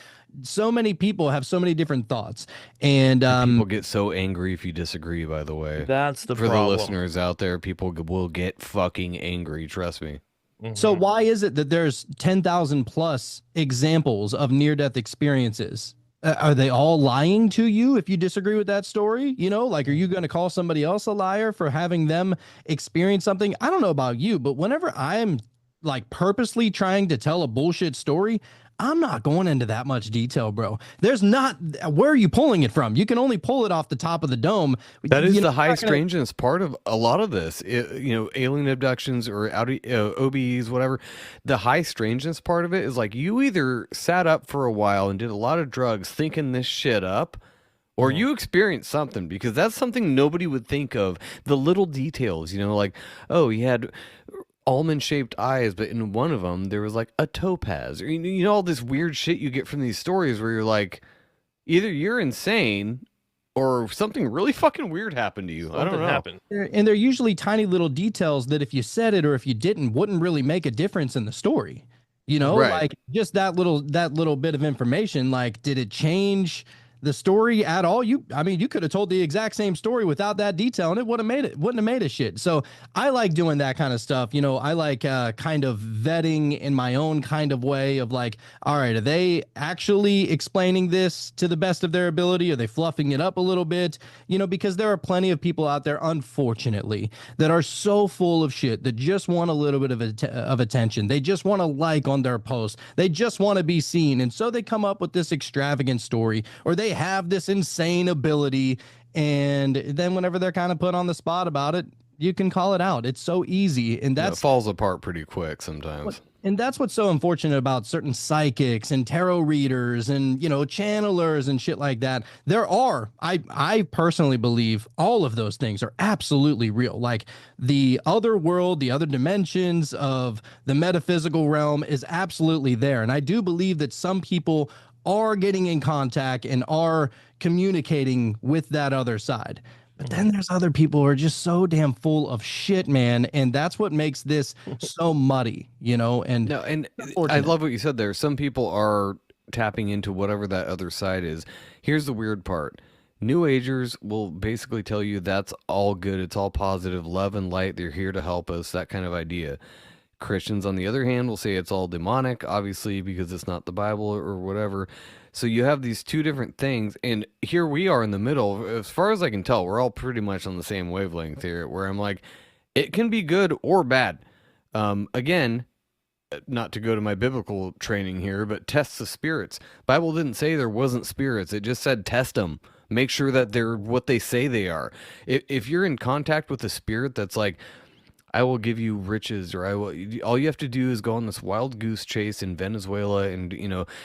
S6: so many people have so many different thoughts, and
S4: people get so angry if you disagree, by the way.
S7: That's the
S4: For
S7: problem.
S4: the listeners out there, people will get fucking angry, trust me.
S6: so why is it that there's 10,000 plus examples of near-death experiences? Are they all lying to you if you disagree with that story? Like, are you going to call somebody else a liar for having them experience something? I don't know about you, but whenever I'm like purposely trying to tell a bullshit story, I'm not going into that much detail, bro. There's not. Where are you pulling it from? You can only pull it off the top of the dome.
S4: That is the high
S6: not gonna-
S4: strangeness part of a lot of this. Alien abductions or OBEs, whatever. The high strangeness part of it is like, you either sat up for a while and did a lot of drugs thinking this shit up, or you experienced something, because that's something nobody would think of. The little details, like, oh, he had almond-shaped eyes, but in one of them there was like a topaz, or you know all this weird shit you get from these stories where you're like, either you're insane or something really fucking weird happened to you. I don't
S7: Something
S4: know.
S7: happened.
S6: And they're usually tiny little details that if you said it or if you didn't wouldn't really make a difference in the story. You know,
S4: Right.
S6: like just that little bit of information, like did it change the story at all? You could have told the exact same story without that detail and it wouldn't have made a shit. So I like doing that kind of stuff. You know, I like kind of vetting in my own kind of way of like, all right, are they actually explaining this to the best of their ability? Are they fluffing it up a little bit? You know, because there are plenty of people out there, unfortunately, that are so full of shit that just want a little bit of attention. They just want to like on their post. They just want to be seen. And so they come up with this extravagant story, or they have this insane ability, and then whenever they're kind of put on the spot about it, you can call it out. It's so easy, and
S4: Yeah, it
S6: that's
S4: falls apart pretty quick sometimes.
S6: and that's what's so unfortunate about certain psychics and tarot readers and, you know, channelers and shit like that. There are, I personally believe all of those things are absolutely real. Like the other world, the other dimensions of the metaphysical realm is absolutely there. And I do believe that some people are getting in contact and are communicating with that other side. But then there's other people who are just so damn full of shit, man. And that's what makes this so muddy, you know? And
S4: No, and I
S6: unfortunate.
S4: love what you said there. Some people are tapping into whatever that other side is. Here's the weird part. New Agers will basically tell you that's all good. It's all positive, love and light. They're here to help us, that kind of idea. Christians, on the other hand, will say it's all demonic, obviously, because it's not the Bible or whatever. So you have these two different things, and here we are in the middle. As far as I can tell, we're all pretty much on the same wavelength here, where I'm like, it can be good or bad. Again, not to go to my biblical training here, but test the spirits. Bible didn't say there wasn't spirits. It just said test them. Make sure that they're what they say they are. If you're in contact with a spirit that's like, I will give you riches, or I will. All you have to do is go on this wild goose chase in Venezuela, and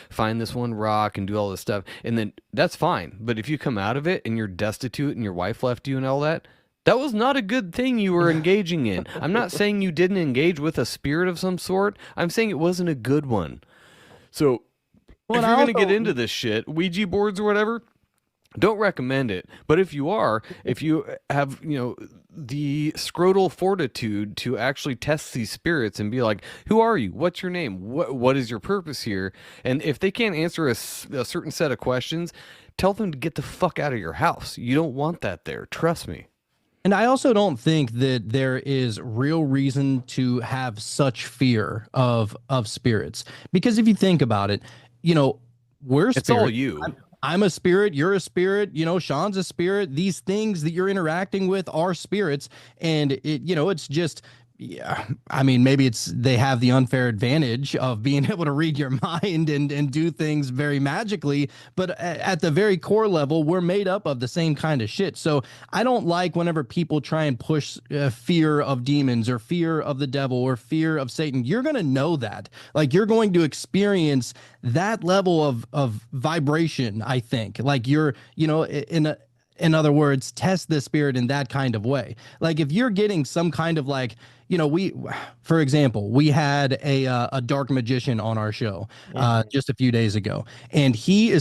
S4: find this one rock and do all this stuff, and then that's fine. But if you come out of it and you're destitute and your wife left you and all that, that was not a good thing you were engaging in. I'm not saying you didn't engage with a spirit of some sort. I'm saying it wasn't a good one. So if you're gonna get into this shit, Ouija boards or whatever, don't recommend it. But if you have, the scrotal fortitude to actually test these spirits and be like, who are you? What's your name? What is your purpose here? And if they can't answer a certain set of questions, tell them to get the fuck out of your house. You don't want that there. Trust me.
S6: And I also don't think that there is real reason to have such fear of spirits, because if you think about it, we're
S4: It's
S6: spirit.
S4: all you.
S6: I'm a spirit, you're a spirit, Sean's a spirit. These things that you're interacting with are spirits. And it's just, yeah, I mean, maybe they have the unfair advantage of being able to read your mind and do things very magically. But at the very core level, we're made up of the same kind of shit. So I don't like whenever people try and push fear of demons or fear of the devil or fear of Satan. You're going to know that. Like, you're going to experience that level of vibration, I think. Like, you're, in other words, test the spirit in that kind of way. Like, if you're getting some kind of like, for example, we had a dark magician on our show just a few days ago, and he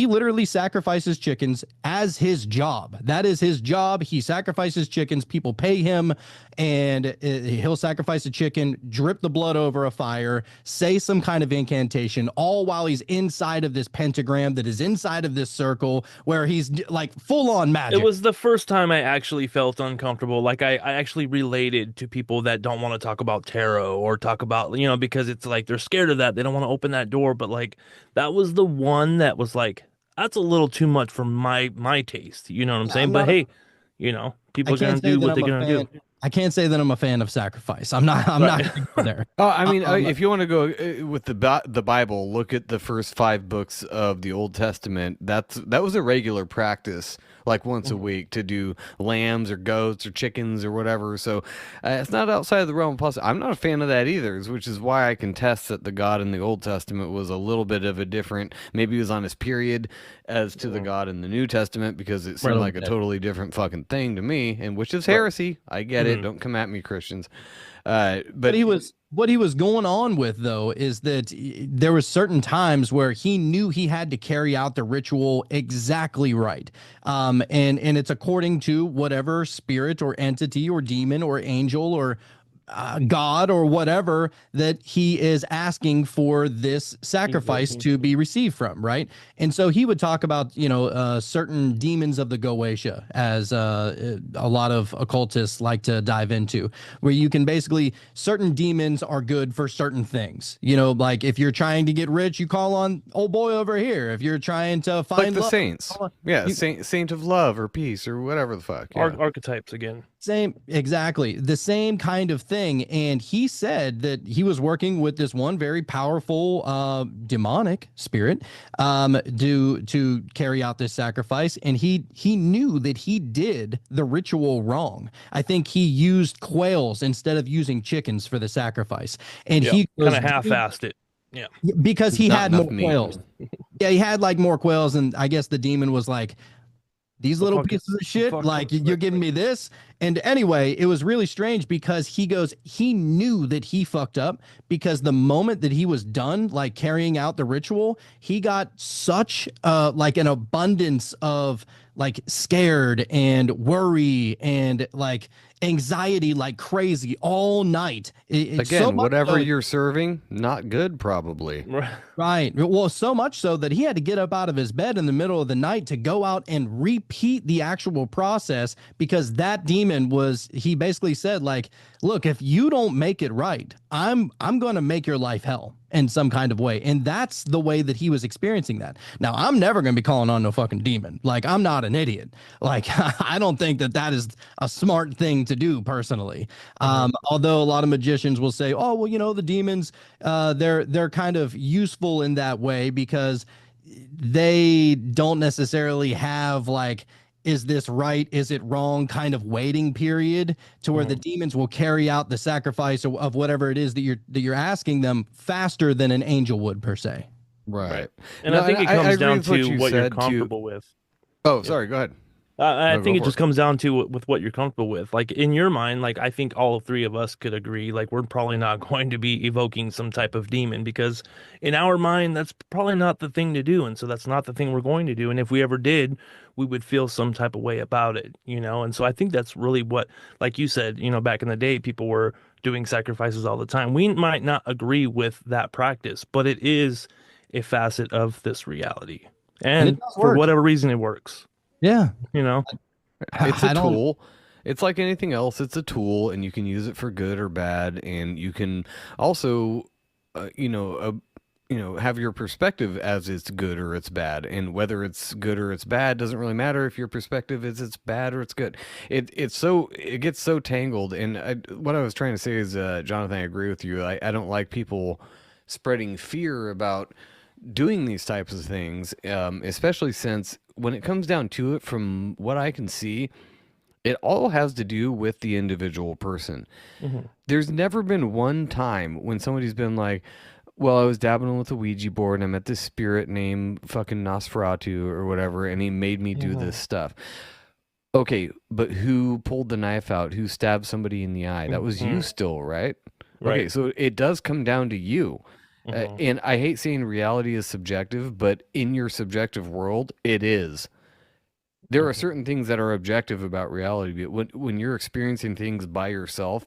S6: literally sacrifices chickens as his job. That is his job. He sacrifices chickens. People pay him, and he'll sacrifice a chicken, drip the blood over a fire, say some kind of incantation, all while he's inside of this pentagram that is inside of this circle where he's like full on magic.
S7: It was the first time I actually felt uncomfortable. Like I actually related to people that don't want to talk about tarot or talk about, because it's like they're scared of that. They don't want to open that door. But like, that was the one that was like, that's a little too much for my taste. You know what I'm saying? But hey, people are going to do what they're going to do.
S6: I can't say that I'm a fan of sacrifice. I'm not gonna go there.
S4: I mean, if you want to go with the Bible, look at the first 5 books of the Old Testament. That was a regular practice, like once a week, to do lambs or goats or chickens or whatever. So it's not outside of the realm of possibility. I'm not a fan of that either, which is why I can test that the God in the Old Testament was a little bit of a different. Maybe he was on his period as to the God in the New Testament, because it seemed like a totally different fucking thing to me, and which is heresy. I get it. Don't come at me, Christians. But
S6: what he was going on with though is that there was certain times where he knew he had to carry out the ritual exactly right. And it's according to whatever spirit or entity or demon or angel or God or whatever that he is asking for this sacrifice to be received from, right? And so he would talk about, certain demons of the Goetia, as a lot of occultists like to dive into, where you can basically, certain demons are good for certain things. Like if you're trying to get rich, you call on old boy over here. If you're trying to find
S4: like the
S6: love,
S4: saints, saint of love or peace or whatever the fuck. Yeah.
S7: Archetypes again.
S6: Exactly. The same kind of thing. And he said that he was working with this one very powerful demonic spirit to carry out this sacrifice. And he knew that he did the ritual wrong. I think he used quails instead of using chickens for the sacrifice. And he
S7: kind of half-assed it. Yeah.
S6: Because he had more
S4: meat.
S6: quails. Yeah, he had like more quails. And I guess the demon was like, these little pieces of shit, like you're giving me this. And anyway, it was really strange because he knew that he fucked up, because the moment that he was done, like carrying out the ritual, he got such like an abundance of like scared and worry and like anxiety like crazy all night.
S4: Again,
S6: so
S4: whatever you're serving, not good, probably.
S6: Right. Well, so much so that he had to get up out of his bed in the middle of the night to go out and repeat the actual process, because that demon he basically said, like, look, if you don't make it right, I'm going to make your life hell in some kind of way. And that's the way that he was experiencing that. Now, I'm never going to be calling on no fucking demon. Like, I'm not an idiot. Like, I don't think that is a smart thing to do personally. Although a lot of magicians will say, oh, well, the demons, they're kind of useful in that way because they don't necessarily have like, is this right? Is it wrong? Kind of waiting period to where the demons will carry out the sacrifice of whatever it is that you're asking them faster than an angel would per se.
S4: Right.
S7: And I think it comes down to what you're comfortable with.
S4: Oh, sorry. Go ahead.
S7: I think it just comes down to with what you're comfortable with. Like in your mind, like I think all three of us could agree, like we're probably not going to be evoking some type of demon, because in our mind, that's probably not the thing to do. And so that's not the thing we're going to do. And if we ever did, we would feel some type of way about it, And so I think that's really what, like you said, back in the day, people were doing sacrifices all the time. We might not agree with that practice, but it is a facet of this reality. And for whatever reason, it works.
S6: Yeah.
S4: It's a tool. It's like anything else. It's a tool, and you can use it for good or bad. And you can also, have your perspective as it's good or it's bad. And whether it's good or it's bad doesn't really matter if your perspective is it's bad or it's good. It gets so tangled. And what I was trying to say is, Jonathan, I agree with you. I don't like people spreading fear about doing these types of things, especially since when it comes down to it, from what I can see, it all has to do with the individual person. There's never been one time when somebody's been like, well, I was dabbling with a Ouija board and I met this spirit named fucking Nosferatu or whatever, and he made me do this stuff. Okay, but who pulled the knife out? Who stabbed somebody in the eye? That was you still, right? Okay, so it does come down to you. And I hate saying reality is subjective, but in your subjective world, it is. There are certain things that are objective about reality, but when you're experiencing things by yourself,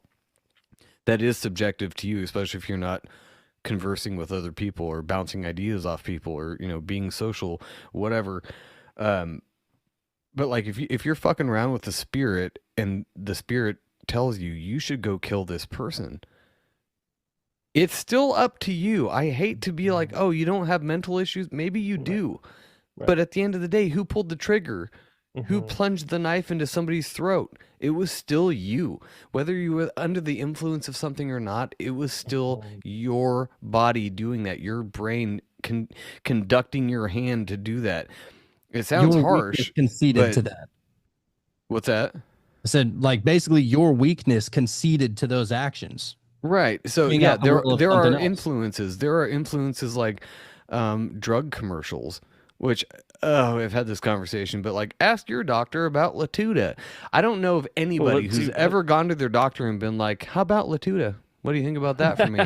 S4: that is subjective to you, especially if you're not conversing with other people or bouncing ideas off people or, being social, whatever. But like if you're fucking around with the spirit and the spirit tells you should go kill this person, it's still up to you. I hate to be like, oh, you don't have mental issues. Maybe you do. Right. But at the end of the day, who pulled the trigger? Who plunged the knife into somebody's throat? It was still you. Whether you were under the influence of something or not, it was still your body doing that. Your brain conducting your hand to do that. It sounds harsh.
S6: Conceded to that.
S4: What's that?
S6: I said, like, basically your weakness conceded to those actions.
S4: Right. So there are influences. There are influences like drug commercials. which I've had this conversation, but like ask your doctor about Latuda. I don't know of anybody
S7: let's
S4: who's
S7: see.
S4: ever gone to their doctor and been like, how about Latuda? What do you think about that for me?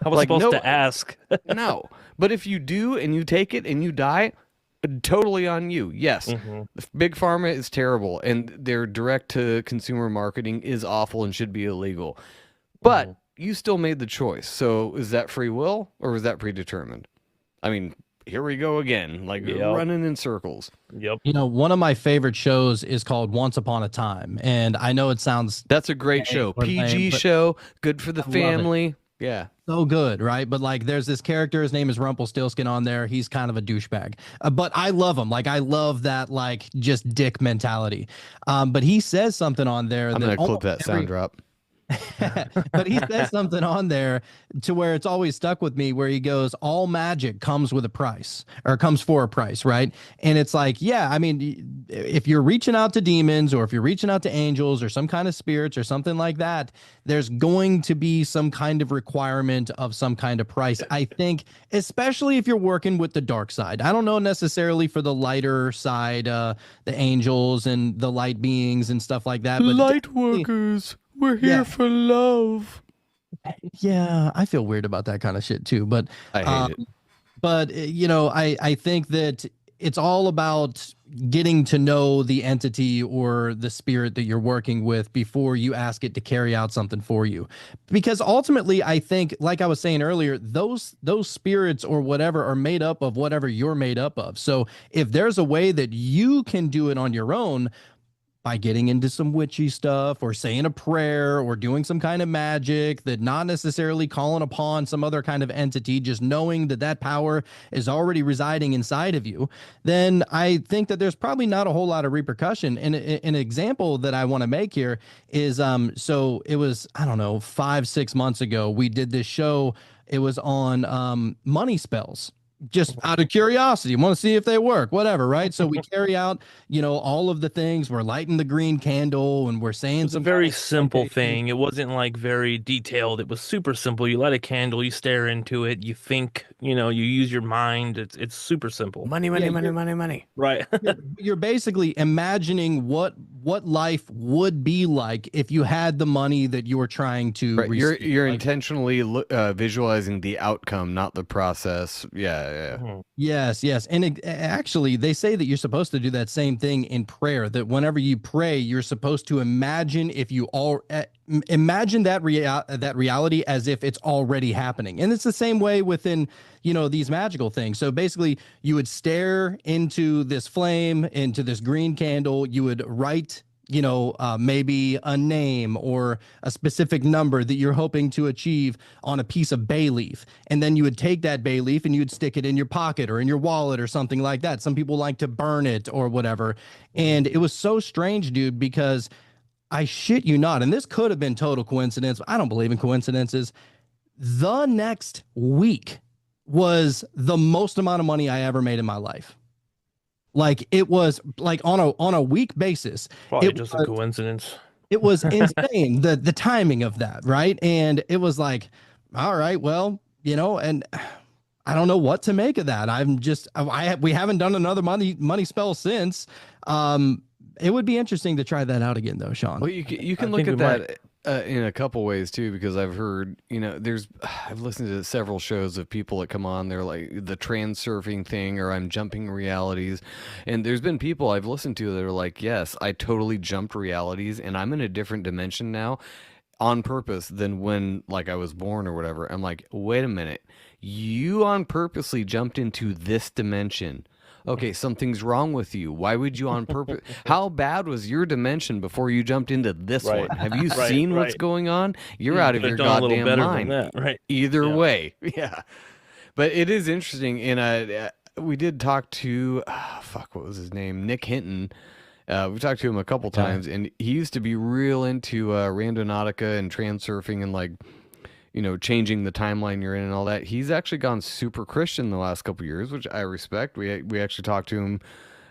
S7: I was
S4: Like,
S7: supposed
S4: no,
S7: to ask.
S4: no. But if you do and you take it and you die, totally on you. Yes.
S7: Mhm.
S4: Big Pharma is terrible and their direct to consumer marketing is awful and should be illegal. But you still made the choice. So is that free will or was that predetermined? I mean, here we go again, like running in circles.
S7: Yep.
S6: You know, one of my favorite shows is called Once Upon a Time, and I know it sounds
S4: That's a great show.
S6: or lame,
S4: PG
S6: but
S4: show, good for the
S6: I love it.
S4: family. Yeah.
S6: so good, right? But like, there's this character, his name is Rumpelstiltskin on there. He's kind of a douchebag, but I love him. Like, I love that, like, just dick mentality. But he says something on there.
S4: I'm
S6: that
S4: gonna clip
S6: almost
S4: that sound drop.
S6: but he says something on there to where it's always stuck with me, where he goes, all magic comes with a price, or comes for a price, right? And it's like, yeah, I mean, if you're reaching out to demons, or if you're reaching out to angels or some kind of spirits or something like that, there's going to be some kind of requirement of some kind of price, I think, especially if you're working with the dark side. I don't know necessarily for the lighter side, the angels and the light beings and stuff like that, but
S4: Light workers, we're here
S6: Yeah.
S4: for love.
S6: yeah, I feel weird about that kind of shit too. But
S4: I hate it.
S6: but you know, I think that it's all about getting to know the entity or the spirit that you're working with before you ask it to carry out something for you, because ultimately I think, like I was saying earlier, those spirits or whatever are made up of whatever you're made up of. So if there's a way that you can do it on your own, by getting into some witchy stuff or saying a prayer or doing some kind of magic, that not necessarily calling upon some other kind of entity, just knowing that that power is already residing inside of you, then I think that there's probably not a whole lot of repercussion. And an example that I want to make here is, so it was, I don't know, 5-6 months ago, we did this show. It was on money spells. Just out of curiosity, want to see if they work, whatever, right? So we carry out, you know, all of the things. We're lighting the green candle and we're saying
S7: It's a
S6: some
S7: very
S6: kind of
S7: simple
S6: incantation.
S7: thing. It wasn't like very detailed. It was super simple. You light a candle, you stare into it, you think, you use your mind. It's super simple.
S4: Money,
S6: Yeah,
S4: money.
S7: Right.
S6: You're basically imagining what life would be like if you had the money that you were trying to
S4: Right.
S6: receive.
S4: You're
S6: Like,
S4: intentionally visualizing the outcome, not the process. Yeah.
S7: Mhm.
S6: yes, and actually, they say that you're supposed to do that same thing in prayer. That whenever you pray, you're supposed to imagine imagine that reality as if it's already happening. And it's the same way within, these magical things. So basically, you would stare into this flame, into this green candle. You would write, maybe a name or a specific number that you're hoping to achieve on a piece of bay leaf. And then you would take that bay leaf and you would stick it in your pocket or in your wallet or something like that. Some people like to burn it or whatever. And it was so strange, dude, because I shit you not, and this could have been total coincidence, but I don't believe in coincidences. The next week was the most amount of money I ever made in my life. Like, it was like on a week basis.
S7: Probably
S6: It
S7: just
S6: was-
S7: a coincidence.
S6: It was insane, the timing of that, right? And it was like, all right, well, and I don't know what to make of that. We haven't done another money spell since. It would be interesting to try that out again, though, Sean.
S4: Well, you can
S7: I
S4: look
S7: think
S4: at
S7: we
S4: that in a couple ways too, because I've heard, I've listened to several shows of people that come on. They're like the transurfing thing, or I'm jumping realities, and there's been people I've listened to that are like, yes, I totally jumped realities, and I'm in a different dimension now, on purpose than when like I was born or whatever. I'm like, wait a minute, you on purposely jumped into this dimension. Okay, something's wrong with you. Why would you on purpose? How bad was your dimension before you jumped into this
S7: Right.
S4: one? Have you
S7: Right,
S4: seen what's
S7: right.
S4: going on? You're out of
S7: Could've
S4: your
S7: done a little
S4: goddamn
S7: better than
S4: mind.
S7: that, right?
S4: Either
S7: Yeah.
S4: way, yeah. But it is interesting, and we did talk to what was his name? Nick Hinton. We talked to him a couple times, and he used to be real into randonautica and transurfing and like, changing the timeline you're in and all that. He's actually gone super Christian the last couple years, which I respect. We actually talked to him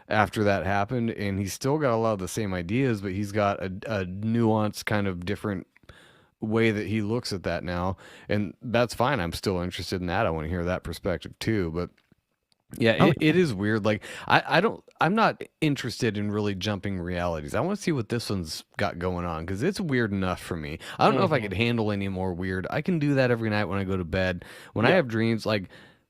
S4: after that happened, and he's still got a lot of the same ideas, but he's got a nuanced kind of different way that he looks at that now, and that's fine. I'm still interested in that. I want to hear that perspective too. But Yeah,
S6: Oh,
S4: it is weird. Like I'm not interested in really jumping realities. I want to see what this one's got going on because it's weird enough for me. I don't know if I could handle any more weird. I can do that every night when I go to bed. When I have dreams, like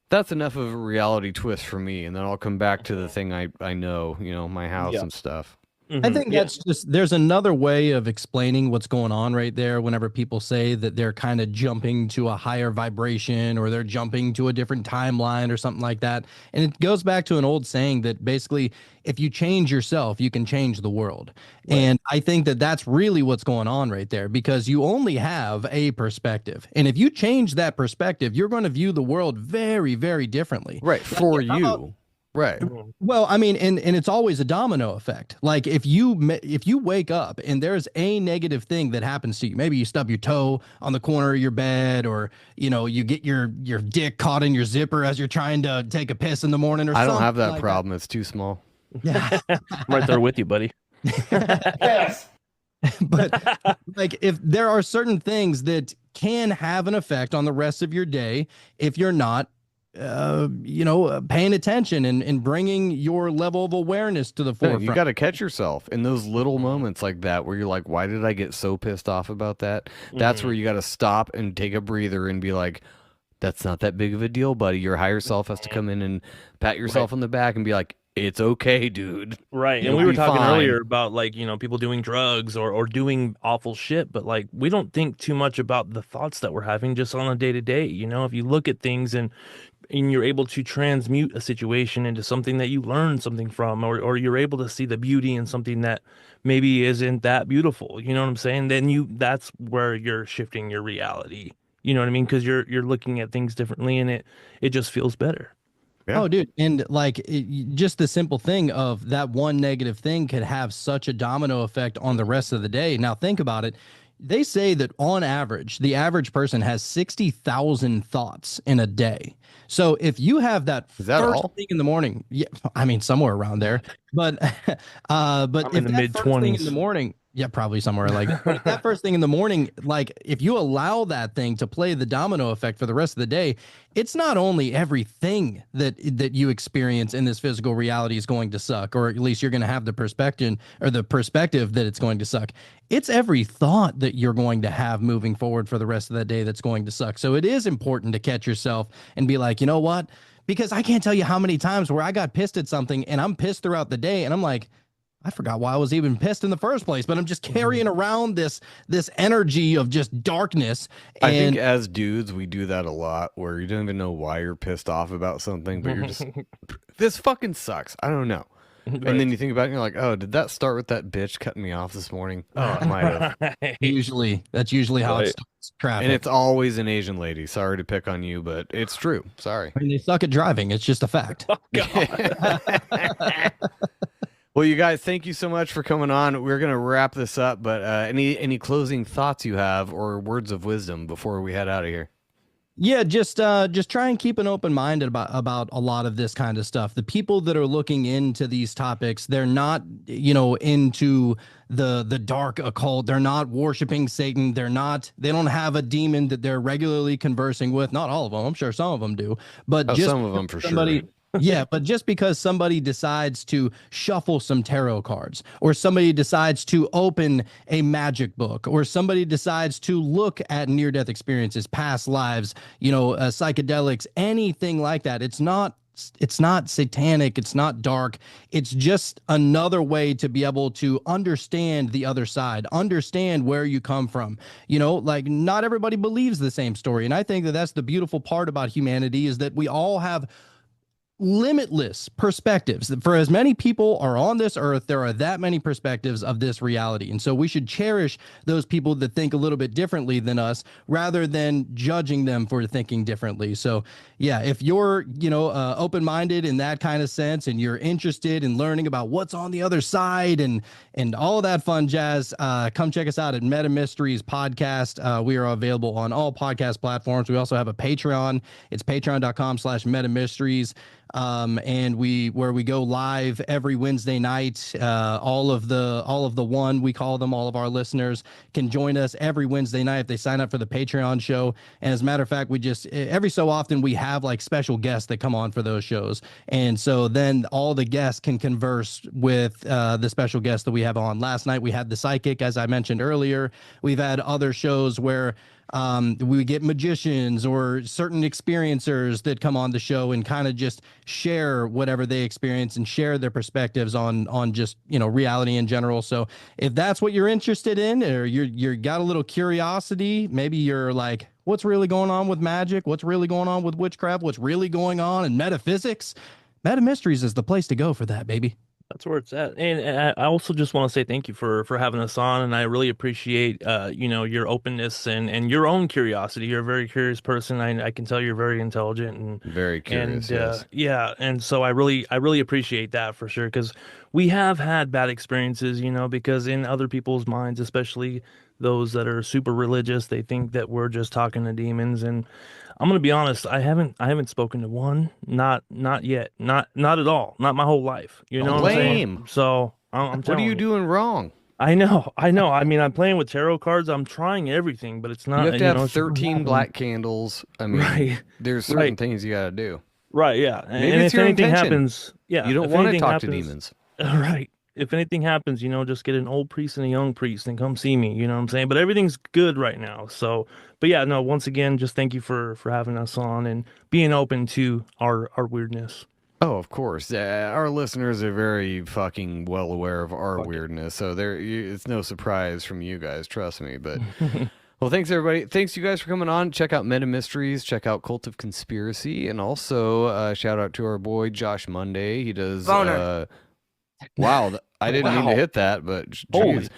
S4: that's enough of a reality twist for me, and then I'll come back to the thing I know, my house and stuff.
S6: I think that's just, there's another way of explaining what's going on right there whenever people say that they're kind of jumping to a higher vibration or they're jumping to a different timeline or something like that. And it goes back to an old saying that basically, if you change yourself, you can change the world. Right. And I think that that's really what's going on right there because you only have a perspective. And if you change that perspective, you're going to view the world very, very differently.
S4: Right. For you. Right.
S6: Well, I mean, and it's always a domino effect. Like if you wake up and there's a negative thing that happens to you, maybe you stub your toe on the corner of your bed, or you get your dick caught in your zipper as you're trying to take a piss in the morning, or something.
S4: I don't have that
S6: like
S4: problem. It's too small.
S6: Yeah,
S7: I'm right there with you, buddy.
S5: Yes.
S6: But like if there are certain things that can have an effect on the rest of your day if you're not paying attention and bringing your level of awareness to the forefront.
S4: You got to catch yourself in those little moments like that where you're like, why did I get so pissed off about that? That's where you got to stop and take a breather and be like, that's not that big of a deal, buddy. Your higher self has to come in and pat yourself on the back and be like, it's okay, dude.
S7: Right. And we were talking earlier about like, people doing drugs or doing awful shit, but like we don't think too much about the thoughts that we're having just on a day to day. If you look at things and you're able to transmute a situation into something that you learn something from, or you're able to see the beauty in something that maybe isn't that beautiful. You know what I'm saying? Then that's where you're shifting your reality. You know what I mean? Because you're looking at things differently, and it just feels better.
S6: Yeah. Oh, dude. And like just the simple thing of that one negative thing could have such a domino effect on the rest of the day. Now, think about it. They say that on average, the average person has 60,000 thoughts in a day. So if you have that first thing in the morning, yeah, I mean, somewhere around there, but
S7: I'm in the mid-20s
S6: in the morning, yeah, probably somewhere like that. But that first thing in the morning, like if you allow that thing to play the domino effect for the rest of the day, it's not only everything that you experience in this physical reality is going to suck, or at least you're going to have the perspective that it's going to suck. It's every thought that you're going to have moving forward for the rest of the day that's going to suck. So it is important to catch yourself and be like, you know what? Because I can't tell you how many times where I got pissed at something and I'm pissed throughout the day and I'm like, I forgot why I was even pissed in the first place, but I'm just carrying around this energy of just darkness. And I
S4: think as dudes, we do that a lot where you don't even know why you're pissed off about something, but you're just, this fucking sucks. I don't know. Right. And then you think about it and you're like, oh, did that start with that bitch cutting me off this morning? Oh, it might have.
S6: That's usually how it starts. Traffic.
S4: And it's always an Asian lady. Sorry to pick on you, but it's true. Sorry.
S6: I mean, they suck at driving. It's just a fact.
S7: Oh, God.
S4: Well, you guys, thank you so much for coming on. We're going to wrap this up, but any closing thoughts you have or words of wisdom before we head out of here?
S6: Yeah, just try and keep an open mind about a lot of this kind of stuff. The people that are looking into these topics, they're not, into the dark occult. They're not worshiping Satan. They don't have a demon that they're regularly conversing with. Not all of them. I'm sure some of them do, but just
S4: some of them for sure.
S6: Yeah, but just because somebody decides to shuffle some tarot cards, or somebody decides to open a magic book, or somebody decides to look at near-death experiences, past lives, psychedelics, anything like that, it's not satanic, it's not dark. It's just another way to be able to understand the other side, understand where you come from. Like not everybody believes the same story. And I think that that's the beautiful part about humanity, is that we all have limitless perspectives. For as many people are on this earth, there are that many perspectives of this reality. And so we should cherish those people that think a little bit differently than us, rather than judging them for thinking differently. So yeah, if you're, open-minded in that kind of sense, and you're interested in learning about what's on the other side and all that fun jazz, come check us out at Meta Mysteries Podcast. We are available on all podcast platforms. We also have a Patreon. It's patreon.com/metamysteries. and where we go live every Wednesday night. All of the one, we call them, all of our listeners can join us every Wednesday night if they sign up for the Patreon show. And as a matter of fact, we just every so often we have like special guests that come on for those shows, and so then all the guests can converse with the special guests that we have on. Last night we had the psychic, as I mentioned earlier. We've had other shows where we get magicians or certain experiencers that come on the show and kind of just share whatever they experience and share their perspectives on just, reality in general. So if that's what you're interested in, or you're got a little curiosity, maybe you're like, what's really going on with magic? What's really going on with witchcraft? What's really going on in metaphysics? Meta Mysteries is the place to go for that, baby.
S7: That's where it's at. And I also just want to say thank you for having us on. And I really appreciate, your openness and your own curiosity. You're a very curious person. I can tell you're very intelligent and
S4: Very curious.
S7: and
S4: Yes.
S7: yeah. And so I really appreciate that for sure. Because we have had bad experiences, because in other people's minds, especially those that are super religious, they think that we're just talking to demons. And I'm gonna be honest, I haven't spoken to one, not yet, not at all, not my whole life. You know what I'm saying?
S4: Lame.
S7: So I'm
S4: What are
S7: telling
S4: you doing wrong?
S7: I know. I mean, I'm playing with tarot cards. I'm trying everything, but it's not.
S4: You have to have
S7: it's not
S4: 13
S7: happening.
S4: black candles. I mean,
S7: Right.
S4: there's certain
S7: Right.
S4: things you got to do.
S7: Right. Yeah.
S4: Maybe
S7: and
S4: it's
S7: if
S4: your
S7: anything
S4: intention.
S7: happens, yeah,
S4: You don't
S7: if
S4: want to
S7: anything
S4: talk to
S7: happens-
S4: demons.
S7: Right. If anything happens, just get an old priest and a young priest and come see me. You know what I'm saying? But everything's good right now. So, but yeah, no. Once again, just thank you for having us on and being open to our weirdness.
S4: Oh, of course. Our listeners are very fucking well aware of our weirdness, so it's no surprise from you guys, trust me. But well, thanks everybody. Thanks you guys for coming on. Check out Meta Mysteries. Check out Cult of Conspiracy, and also shout out to our boy Josh Monday. He does.
S5: Boner.
S4: Wow, I didn't mean to hit that, but
S7: Holy.
S4: geez.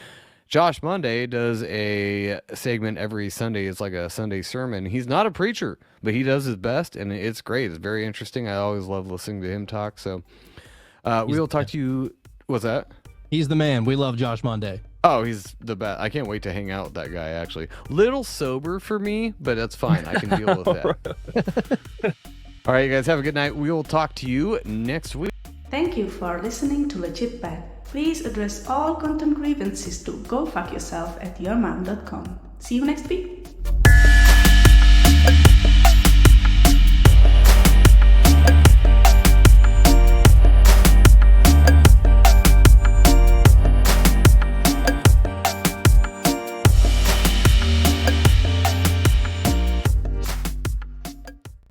S4: Josh Monday does a segment every Sunday. It's like a Sunday sermon. He's not a preacher, but he does his best, and it's great. It's very interesting. I always love listening to him talk. So we'll talk to you. What's that?
S6: He's the man. We love Josh Monday.
S4: Oh, he's the best. I can't wait to hang out with that guy, actually. Little sober for me, but that's fine. I can deal with that. All right, you guys, have a good night. We will talk to you next week.
S8: Thank you for listening to Legit Bad. Please address all content grievances to gofuckyourself@yourmom.com. See you next week.